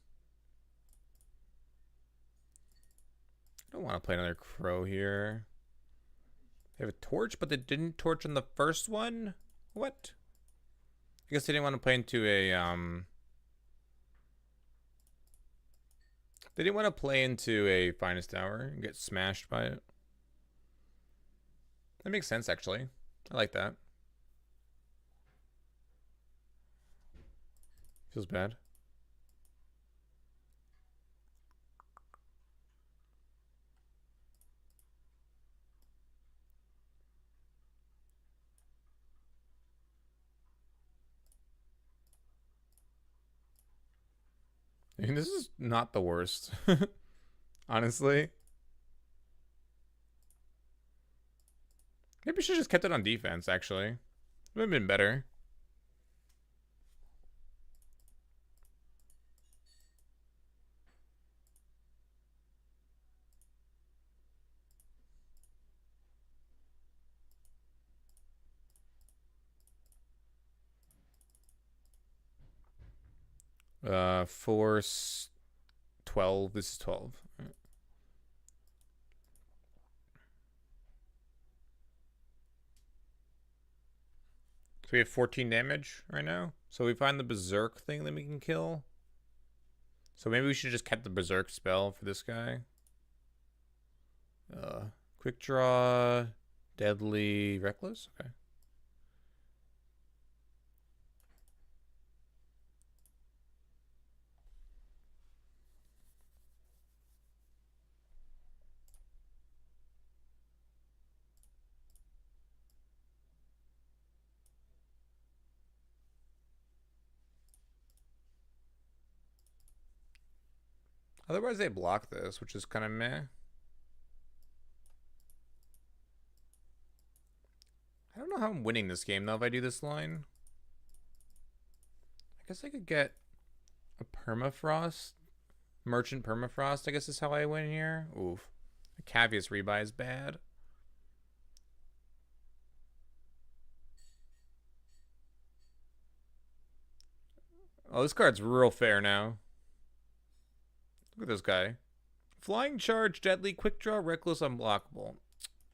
I don't want to play another crow here. They have a torch, but they didn't torch on the first one? What? I guess they didn't want to play into a they didn't want to play into a finest hour and get smashed by it. That makes sense, actually. I like that. Feels bad. I mean, this is not the worst. Honestly. Maybe we should have just kept it on defense, actually. It would have been better. Force 12. This is 12. Right. So we have 14 damage right now. So we find the berserk thing that we can kill. So maybe we should just kept the berserk spell for this guy. Quick draw, deadly, reckless. Okay. Otherwise, they block this, which is kind of meh. know how I'm winning this game, though, if I do this line. I guess I could get a permafrost. Merchant permafrost, I guess is how I win here. Oof. A Cavius rebuy is bad. Oh, this card's real fair now. Look at this guy. Flying charge, deadly, quick draw, reckless, unblockable.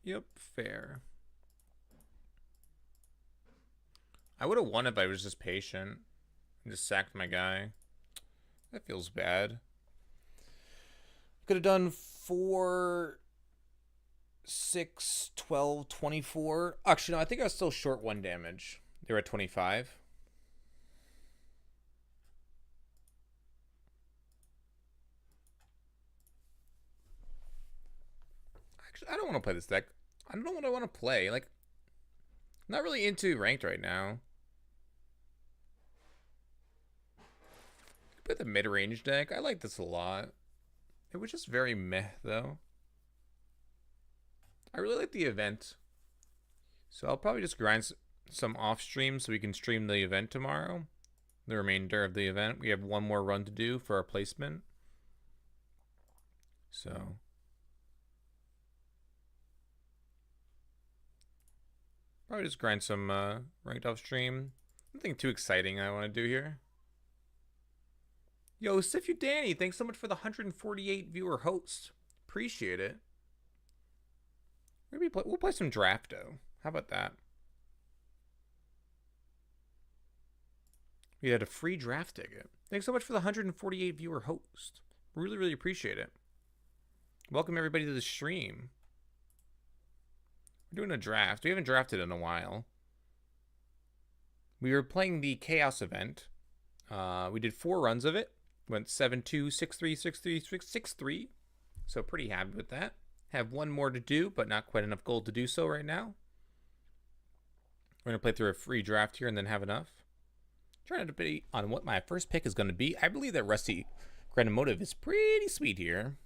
Yep, fair. I would have won if I was just patient and just sacked my guy. That feels bad. Could have done 4, 6, 12, 24. Actually, no, I think I was still short 1 damage. They were at 25. Actually, I don't want to play this deck. I don't know what I want to play. Like, I'm not really into ranked right now. Put the mid-range deck. I like this a lot. It was just very meh, though. I really like the event. So I'll probably just grind some off stream so we can stream the event tomorrow. The remainder of the event. We have 1 more run to do for our placement. So probably just grind some ranked off stream. Nothing too exciting I want to do here. Yo, Sifu Danny, thanks so much for the 148 viewer host. Appreciate it. Maybe we'll play some Drafto. How about that? We had a free draft ticket. Thanks so much for the 148 viewer host. Really, really appreciate it. Welcome everybody to the stream. We're doing a draft. We haven't drafted in a while. We were playing the Chaos event. We did 4 runs of it. Went 7-2, 6-3, 6-3, 6-3. So pretty happy with that. Have 1 more to do, but not quite enough gold to do so right now. We're going to play through a free draft here and then have enough. Trying to debate on what my first pick is going to be. I believe that Rusty Grandmotive is pretty sweet here.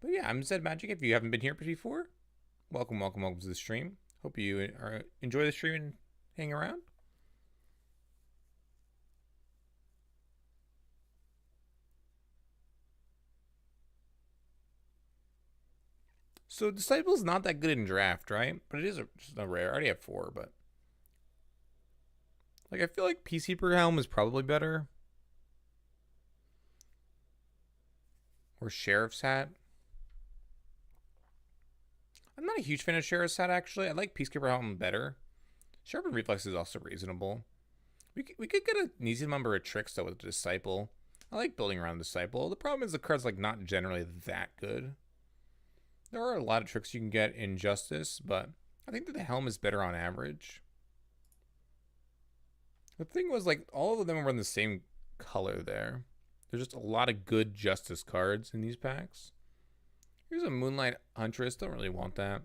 But yeah, I'm Zed Magic. If you haven't been here before, welcome, welcome, welcome to the stream. Hope you enjoy the stream and hang around. So Disciple's not that good in draft, right? But it is just a rare. I already have 4, but like I feel like Peacekeeper Helm is probably better. Or Sheriff's Hat. I'm not a huge fan of Sheriff's Hat actually. I like Peacekeeper Helm better. Sharpened Reflex is also reasonable. We could get an easy number of tricks though with Disciple. I like building around Disciple. The problem is the card's like not generally that good. There are a lot of tricks you can get in Justice, but I think that the Helm is better on average. The thing was, like, all of them were in the same color there. There's just a lot of good Justice cards in these packs. Here's a Moonlight Huntress. Don't really want that.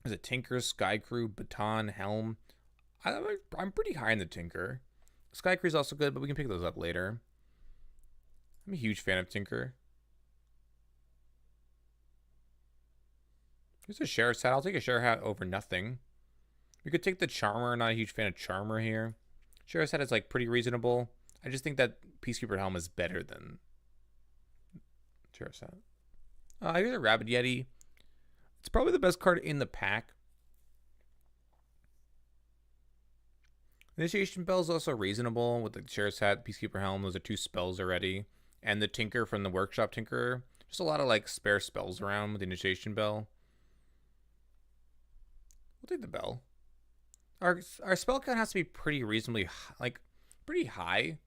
There's a Tinker, Sky Crew, Baton, Helm. I'm pretty high in the Tinker. Sky Crew is also good, but we can pick those up later. I'm a huge fan of Tinker. Here's a Sheriff's Hat. I'll take a Sheriff's Hat over nothing. We could take the Charmer. Not a huge fan of Charmer here. Sheriff's Hat is like pretty reasonable. I just think that Peacekeeper Helm is better than Sheriff's Hat. Here's a Rabbit Yeti. It's probably the best card in the pack. Initiation Bell is also reasonable with the Sheriff's Hat, Peacekeeper Helm. Those are 2 spells already. And the Tinker from the Workshop Tinker. Just a lot of like spare spells around with the Initiation Bell. We'll take the Bell. Our spell count has to be pretty reasonably, like, pretty high.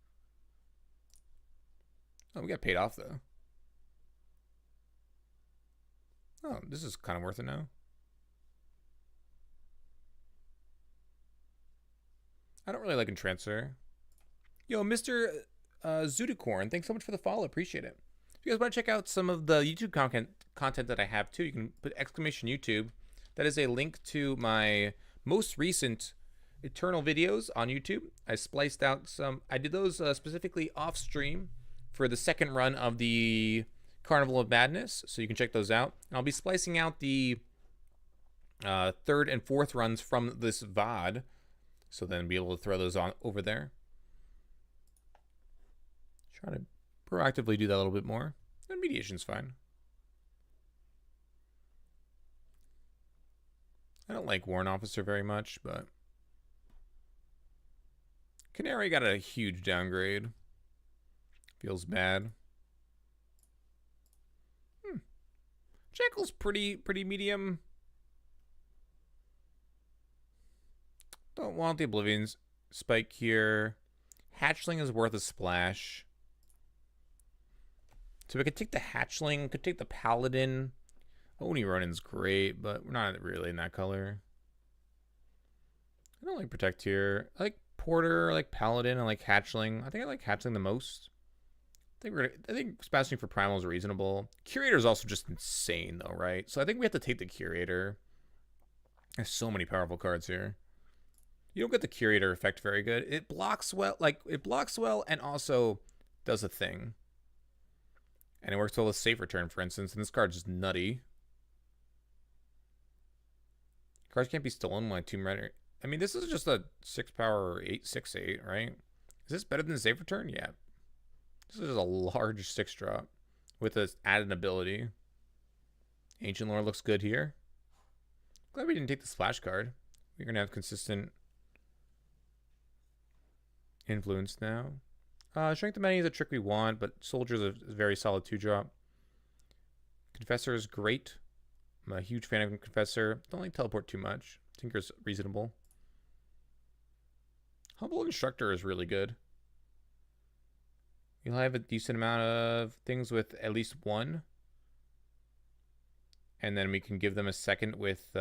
Oh, we got paid off, though. Oh, this is kind of worth it now. I don't really like Entrancer. Yo, Mr. Zudicorn, thanks so much for the follow. Appreciate it. If you guys want to check out some of the YouTube content that I have, too, you can put exclamation YouTube. That is a link to my most recent Eternal videos on YouTube. I spliced out some. I did those specifically off stream for the second run of the Carnival of Madness, so you can check those out. And I'll be splicing out the third and fourth runs from this VOD. So then be able to throw those on over there. Try to proactively do that a little bit more. And mediation's fine. I don't like Warrant Officer very much, but Canary got a huge downgrade. Feels bad. Jekyll's pretty medium. Don't want the Oblivion spike here. Hatchling is worth a splash. So we could take the Hatchling, could take the Paladin. Oni Ronin's great, but we're not really in that color. I don't like Protect here. I like Porter, I like Paladin, I like Hatchling. I think I like Hatchling the most. I think Spasting for Primal is reasonable. Curator is also just insane though, right? So I think we have to take the Curator. There's so many powerful cards here. You don't get the Curator effect very good. It blocks well, and also does a thing. And it works well with Safe Return, for instance, and this card's just nutty. Cards can't be stolen by Tomb Raider. I mean, this is just a 6-power 8/6/8, right? Is this better than Safe Return? Yeah. This is a large 6-drop with an added ability. Ancient Lore looks good here. Glad we didn't take the splash card. We're going to have consistent influence now. Strength of Many is a trick we want, but Soldier is a very solid 2-drop. Confessor is great. I'm a huge fan of Confessor. Don't like Teleport too much. Tinker's reasonable. Humble Instructor is really good. You'll have a decent amount of things with at least one. And then we can give them a second with...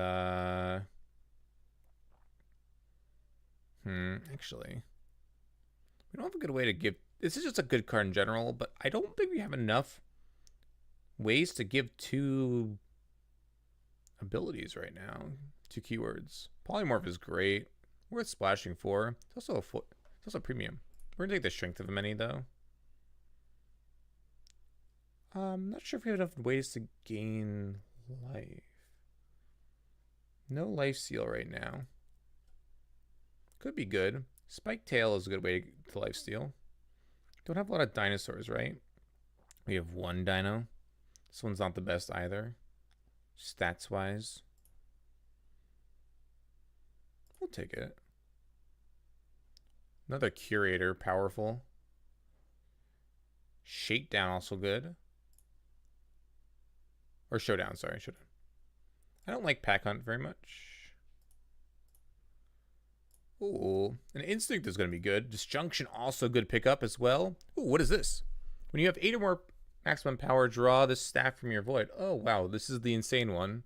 actually... We don't have a good way to give... This is just a good card in general, but I don't think we have enough ways to give 2 abilities right now. 2 keywords. Polymorph is great. Worth splashing for. It's also a premium. We're going to take the Strength of Many, though. I'm not sure if we have enough ways to gain life. No life steal right now. Could be good. Spike Tail is a good way to lifesteal. Don't have a lot of dinosaurs, right? We have 1 dino. This one's not the best either. Stats-wise. We'll take it. Another Curator, powerful. Shakedown, also good. Or Showdown, sorry. Showdown. I don't like Pack Hunt very much. Ooh, an Instinct is going to be good. Disjunction, also good pickup as well. Ooh, what is this? When you have 8 or more maximum power, draw this staff from your void. Oh, wow, this is the insane one.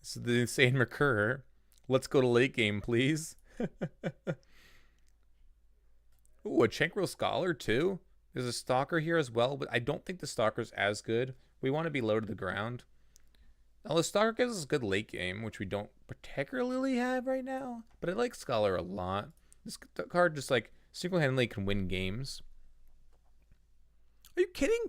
This is the insane Recur. Let's go to late game, please. Ooh, a Chenkro Scholar, too. There's a Stalker here as well, but I don't think the Stalker's as good. We want to be low to the ground. Now, the Stalker gives us a good late game, which we don't particularly have right now. But I like Scholar a lot. This card just, like, single-handedly can win games. Are you kidding?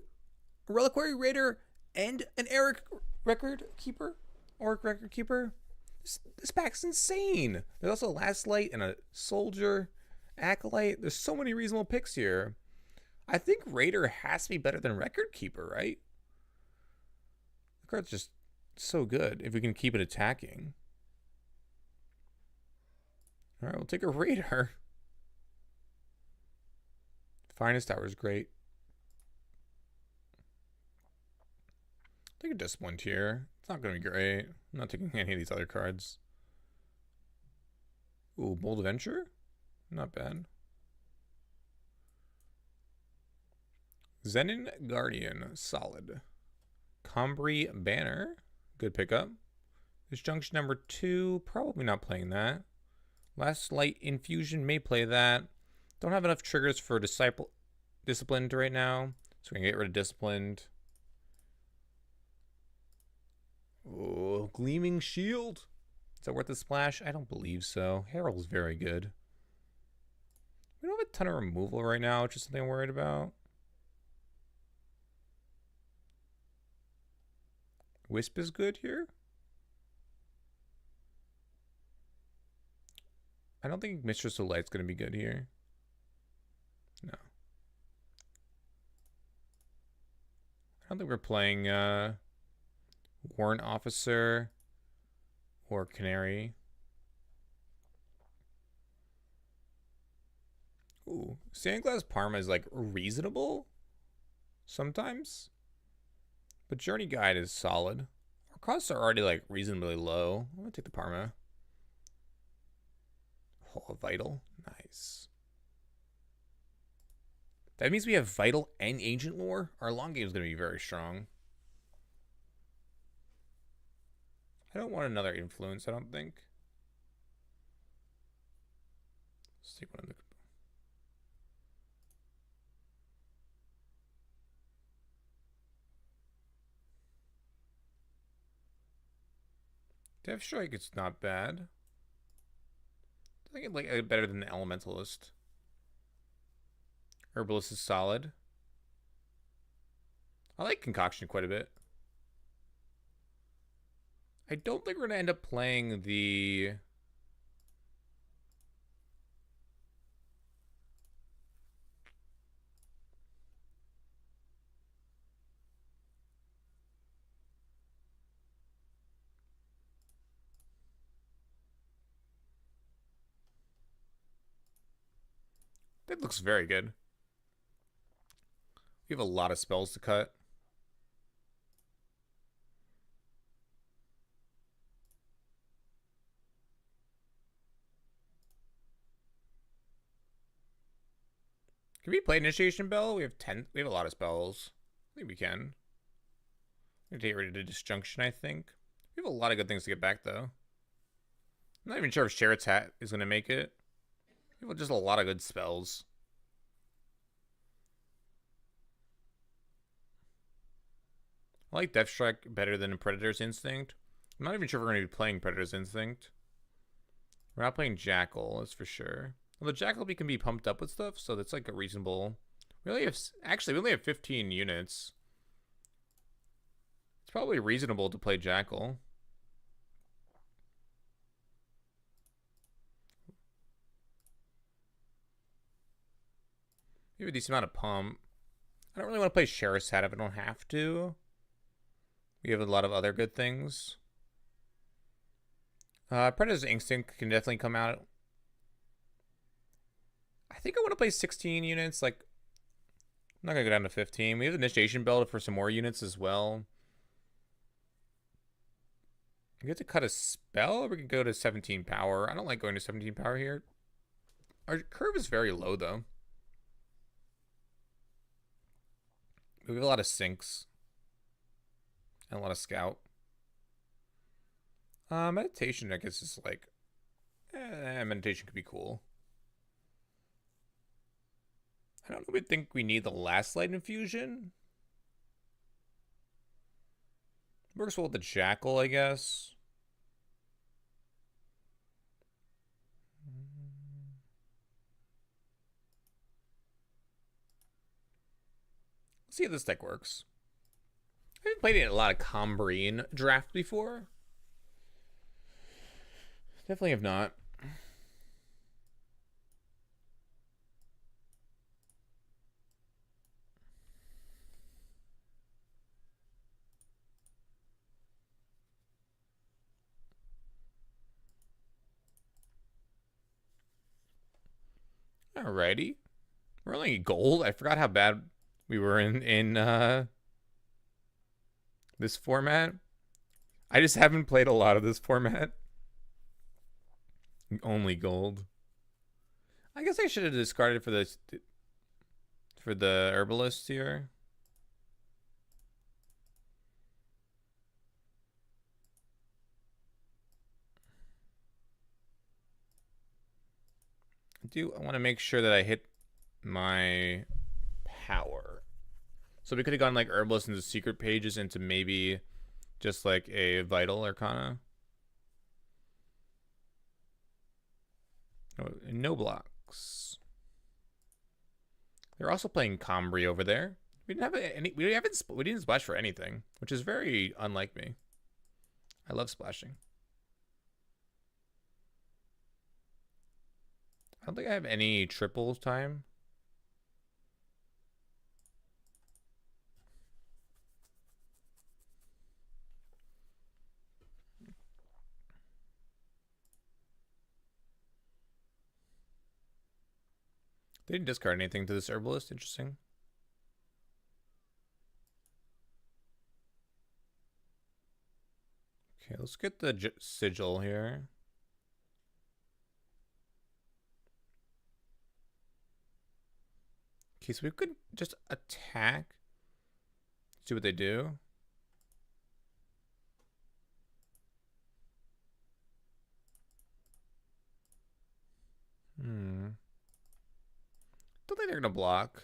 A Reliquary Raider and an Eric Record Keeper? Oric Record Keeper? This pack's insane. There's also a Last Light and a Soldier, Acolyte. There's so many reasonable picks here. I think Raider has to be better than Record Keeper, right? The card's just so good if we can keep it attacking. All right, we'll take a Raider. Finest Hour is great. Take a Disciplined here. It's not going to be great. I'm not taking any of these other cards. Ooh, Bold Adventure? Not bad. Zenin Guardian, solid. Combri Banner, good pickup. Disjunction number 2, probably not playing that. Last Light Infusion may play that. Don't have enough triggers for Disciplined right now, so we can get rid of Disciplined. Oh, Gleaming Shield. Is that worth a splash? I don't believe so. Herald's very good. We don't have a ton of removal right now, which is something I'm worried about. Wisp is good here. I don't think Mistress of Light's going to be good here. No. I don't think we're playing Warrant Officer or Canary. Ooh, Sandglass Parma is like reasonable sometimes, but Journey Guide is solid. Our costs are already like reasonably low. I'm gonna take the Parma. Oh, Vital, nice. That means we have Vital and Ancient Lore. Our long game is gonna be very strong. I don't want another influence, I don't think. Let's take one of the... Death Strike, it's not bad. I think it's like better than the Elementalist. Herbalist is solid. I like Concoction quite a bit. I don't think we're going to end up playing the... That looks very good. We have a lot of spells to cut. Can we play Initiation Bell? We have 10. We have a lot of spells. I think we can. We're gonna get rid of Disjunction, I think. We have a lot of good things to get back, though. I'm not even sure if Sherrod's Hat is going to make it. We have just a lot of good spells. I like Death Strike better than Predator's Instinct. I'm not even sure if we're going to be playing Predator's Instinct. We're not playing Jackal, that's for sure. Although Jackal can be pumped up with stuff, so that's like a reasonable... We only have... Actually, we only have 15 units. It's probably reasonable to play Jackal. We have a decent amount of pump. I don't really want to play Sheriff's Hat if I don't have to. We have a lot of other good things. Predator's Instinct can definitely come out. I think I want to play 16 units. Like, I'm not going to go down to 15. We have the Initiation Bell for some more units as well. We have to cut a spell, or we can go to 17 power. I don't like going to 17 power here. Our curve is very low, though. We have a lot of sinks. And a lot of scout. Meditation, I guess, is like... meditation could be cool. I don't really think we need the last light infusion. Works well with the Jackal, I guess. Let's see if this deck works. I haven't played it in a lot of Cambrian draft before. Definitely have not. Alrighty. We're only gold. I forgot how bad we were in this format. I just haven't played a lot of this format. Only gold. I guess I should have discarded for the herbalist here. I want to make sure that I hit my power. So we could have gone like herbalist into secret pages into maybe just like a vital arcana. No blocks. They're also playing Combri over there. We didn't have any. We didn't splash for anything, which is very unlike me. I love splashing. I don't think I have any triple time. They didn't discard anything to this herbalist. Interesting. Okay, let's get the sigil here. Okay, so we could just attack. See what they do. Don't think they're gonna block.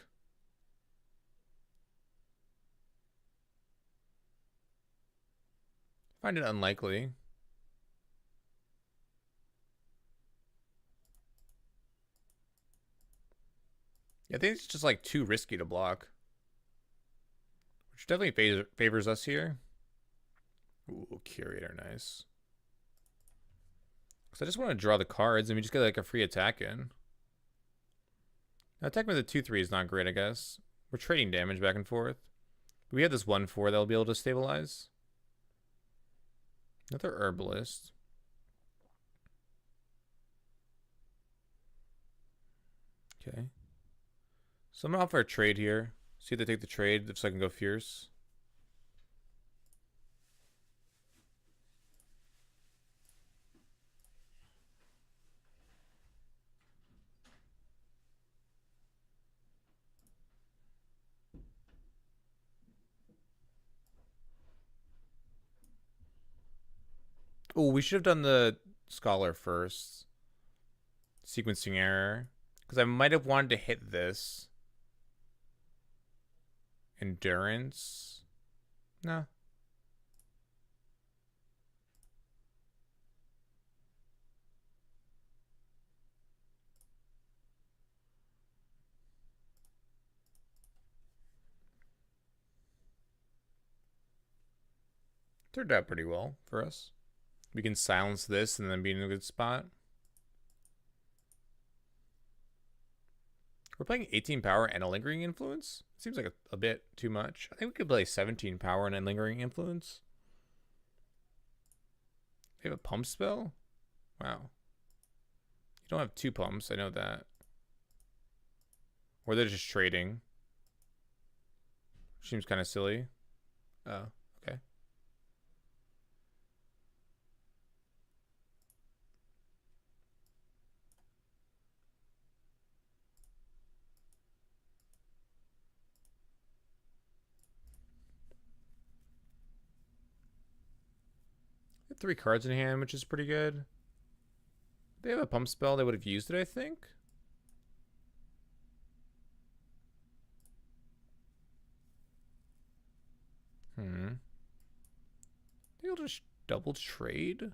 Find it unlikely. Yeah, I think it's just like too risky to block. Which definitely favors us here. Ooh, Curator, nice. Because I just want to draw the cards and we just get like a free attack in. Now, attack with a 2-3 is not great, I guess. We're trading damage back and forth. But we have this 1-4 that'll be able to stabilize. Another herbalist. Okay. So I'm gonna offer a trade here. See if they take the trade so I can go fierce. Oh, we should have done the scholar first. Sequencing error. Because I might have wanted to hit this. Endurance. No. Turned out pretty well for us. We can silence this and then be in a good spot. We're playing 18 power and a lingering influence? Seems like a bit too much. I think we could play 17 power and a lingering influence. They have a pump spell? Wow. You don't have 2 pumps, I know that. Or they're just trading. Seems kind of silly. Oh, okay. They have 3 cards in hand, which is pretty good. They have a pump spell. They would have used it, I think. They'll just double trade.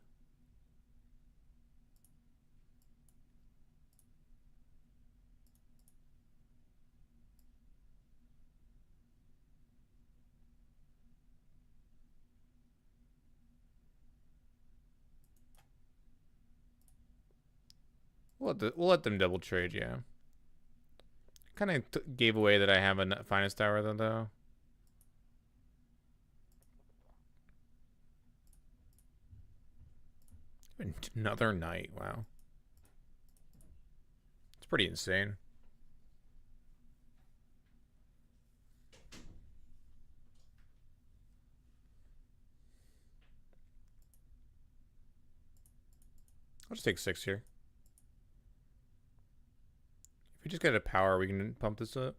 We'll let them double trade, yeah. Kind of gave away that I have a finest tower, though. Another knight, wow. It's pretty insane. I'll just take 6 here. If we just get a power, we can pump this up.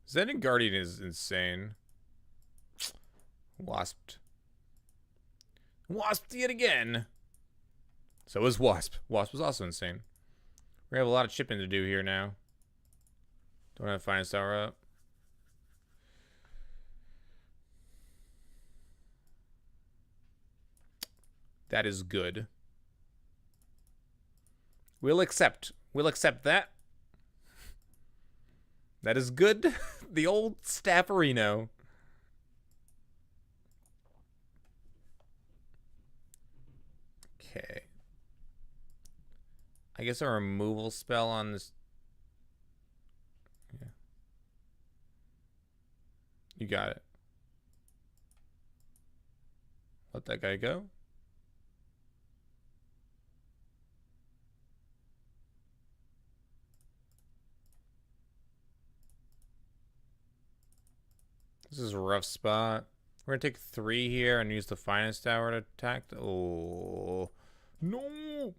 Zen Guardian is insane. Wasped yet again. So is Wasp. Wasp was also insane. We have a lot of chipping to do here now. Don't have finest tower up. That is good. We'll accept. We'll accept that. That is good. The old Stafferino. Okay. I guess a removal spell on this. Yeah. You got it. Let that guy go. This is a rough spot. We're going to take 3 here and use the finest tower to attack. Oh. No.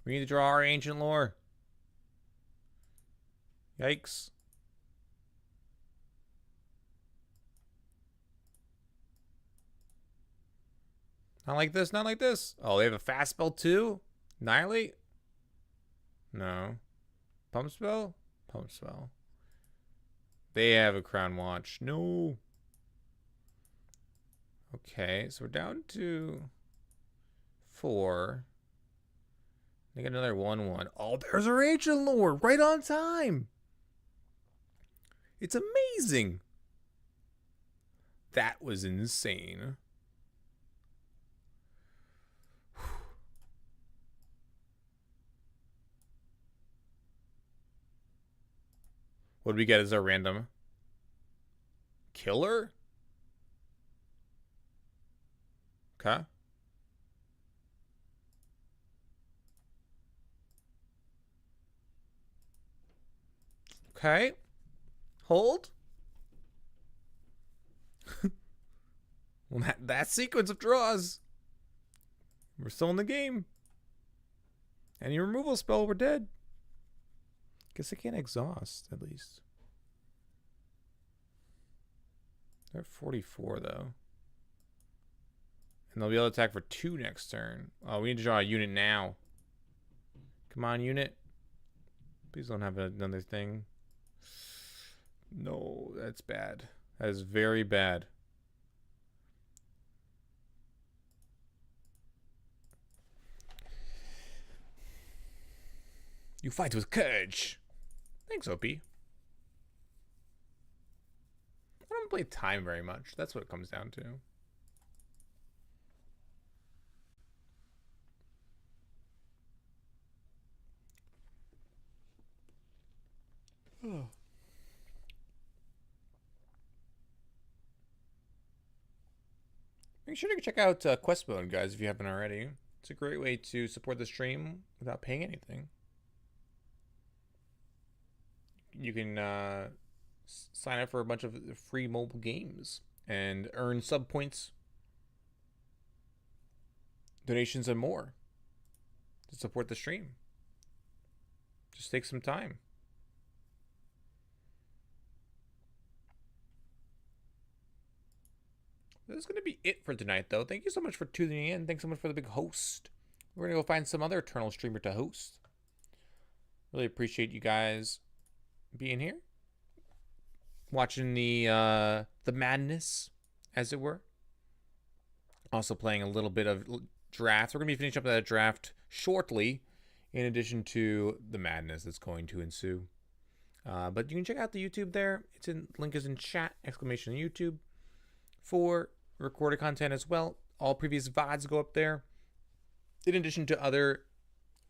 We need to draw our ancient lore. Yikes. Not like this, not like this. Oh, they have a fast spell too? Annihilate? No. Pump spell? Pump spell. They have a Crown Watch. No. Okay, so we're down to 4. They get another 1/1. Oh, there's our ancient lore right on time. It's amazing. That was insane. What do we get as our random? Killer? Okay. Okay. Hold. Well, that sequence of draws. We're still in the game. Any removal spell, we're dead. Guess I can't exhaust, at least. They're at 44, though. And they'll be able to attack for 2 next turn. Oh, we need to draw a unit now. Come on, unit. Please don't have another thing. No, that's bad. That is very bad. You fight with courage. Thanks, OP. I don't play time very much. That's what it comes down to. Oh. Make sure to check out Quest Mode, guys, if you haven't already. It's a great way to support the stream without paying anything. You can sign up for a bunch of free mobile games and earn sub points, donations, and more to support the stream. Just take some time. This is going to be it for tonight, though. Thank you so much for tuning in. Thanks so much for the big host. We're going to go find some other Eternal streamer to host. Really appreciate you guys being here, watching the madness, as it were. Also playing a little bit of draft. We're going to be finishing up that draft shortly, in addition to the madness that's going to ensue. But you can check out the YouTube there. Link is in chat, exclamation YouTube, for recorded content as well. All previous VODs go up there. In addition to other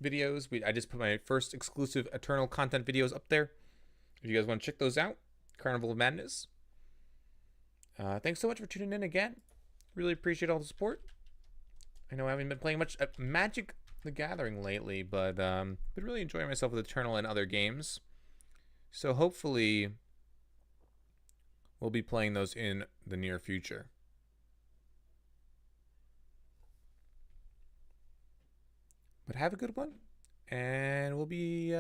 videos, I just put my first exclusive Eternal content videos up there. If you guys want to check those out, Carnival of Madness. Thanks so much for tuning in again. Really appreciate all the support. I know I haven't been playing much Magic the Gathering lately, but been really enjoying myself with Eternal and other games. So hopefully we'll be playing those in the near future. But have a good one, and we'll be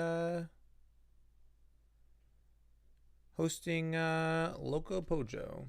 hosting Loco Pojo.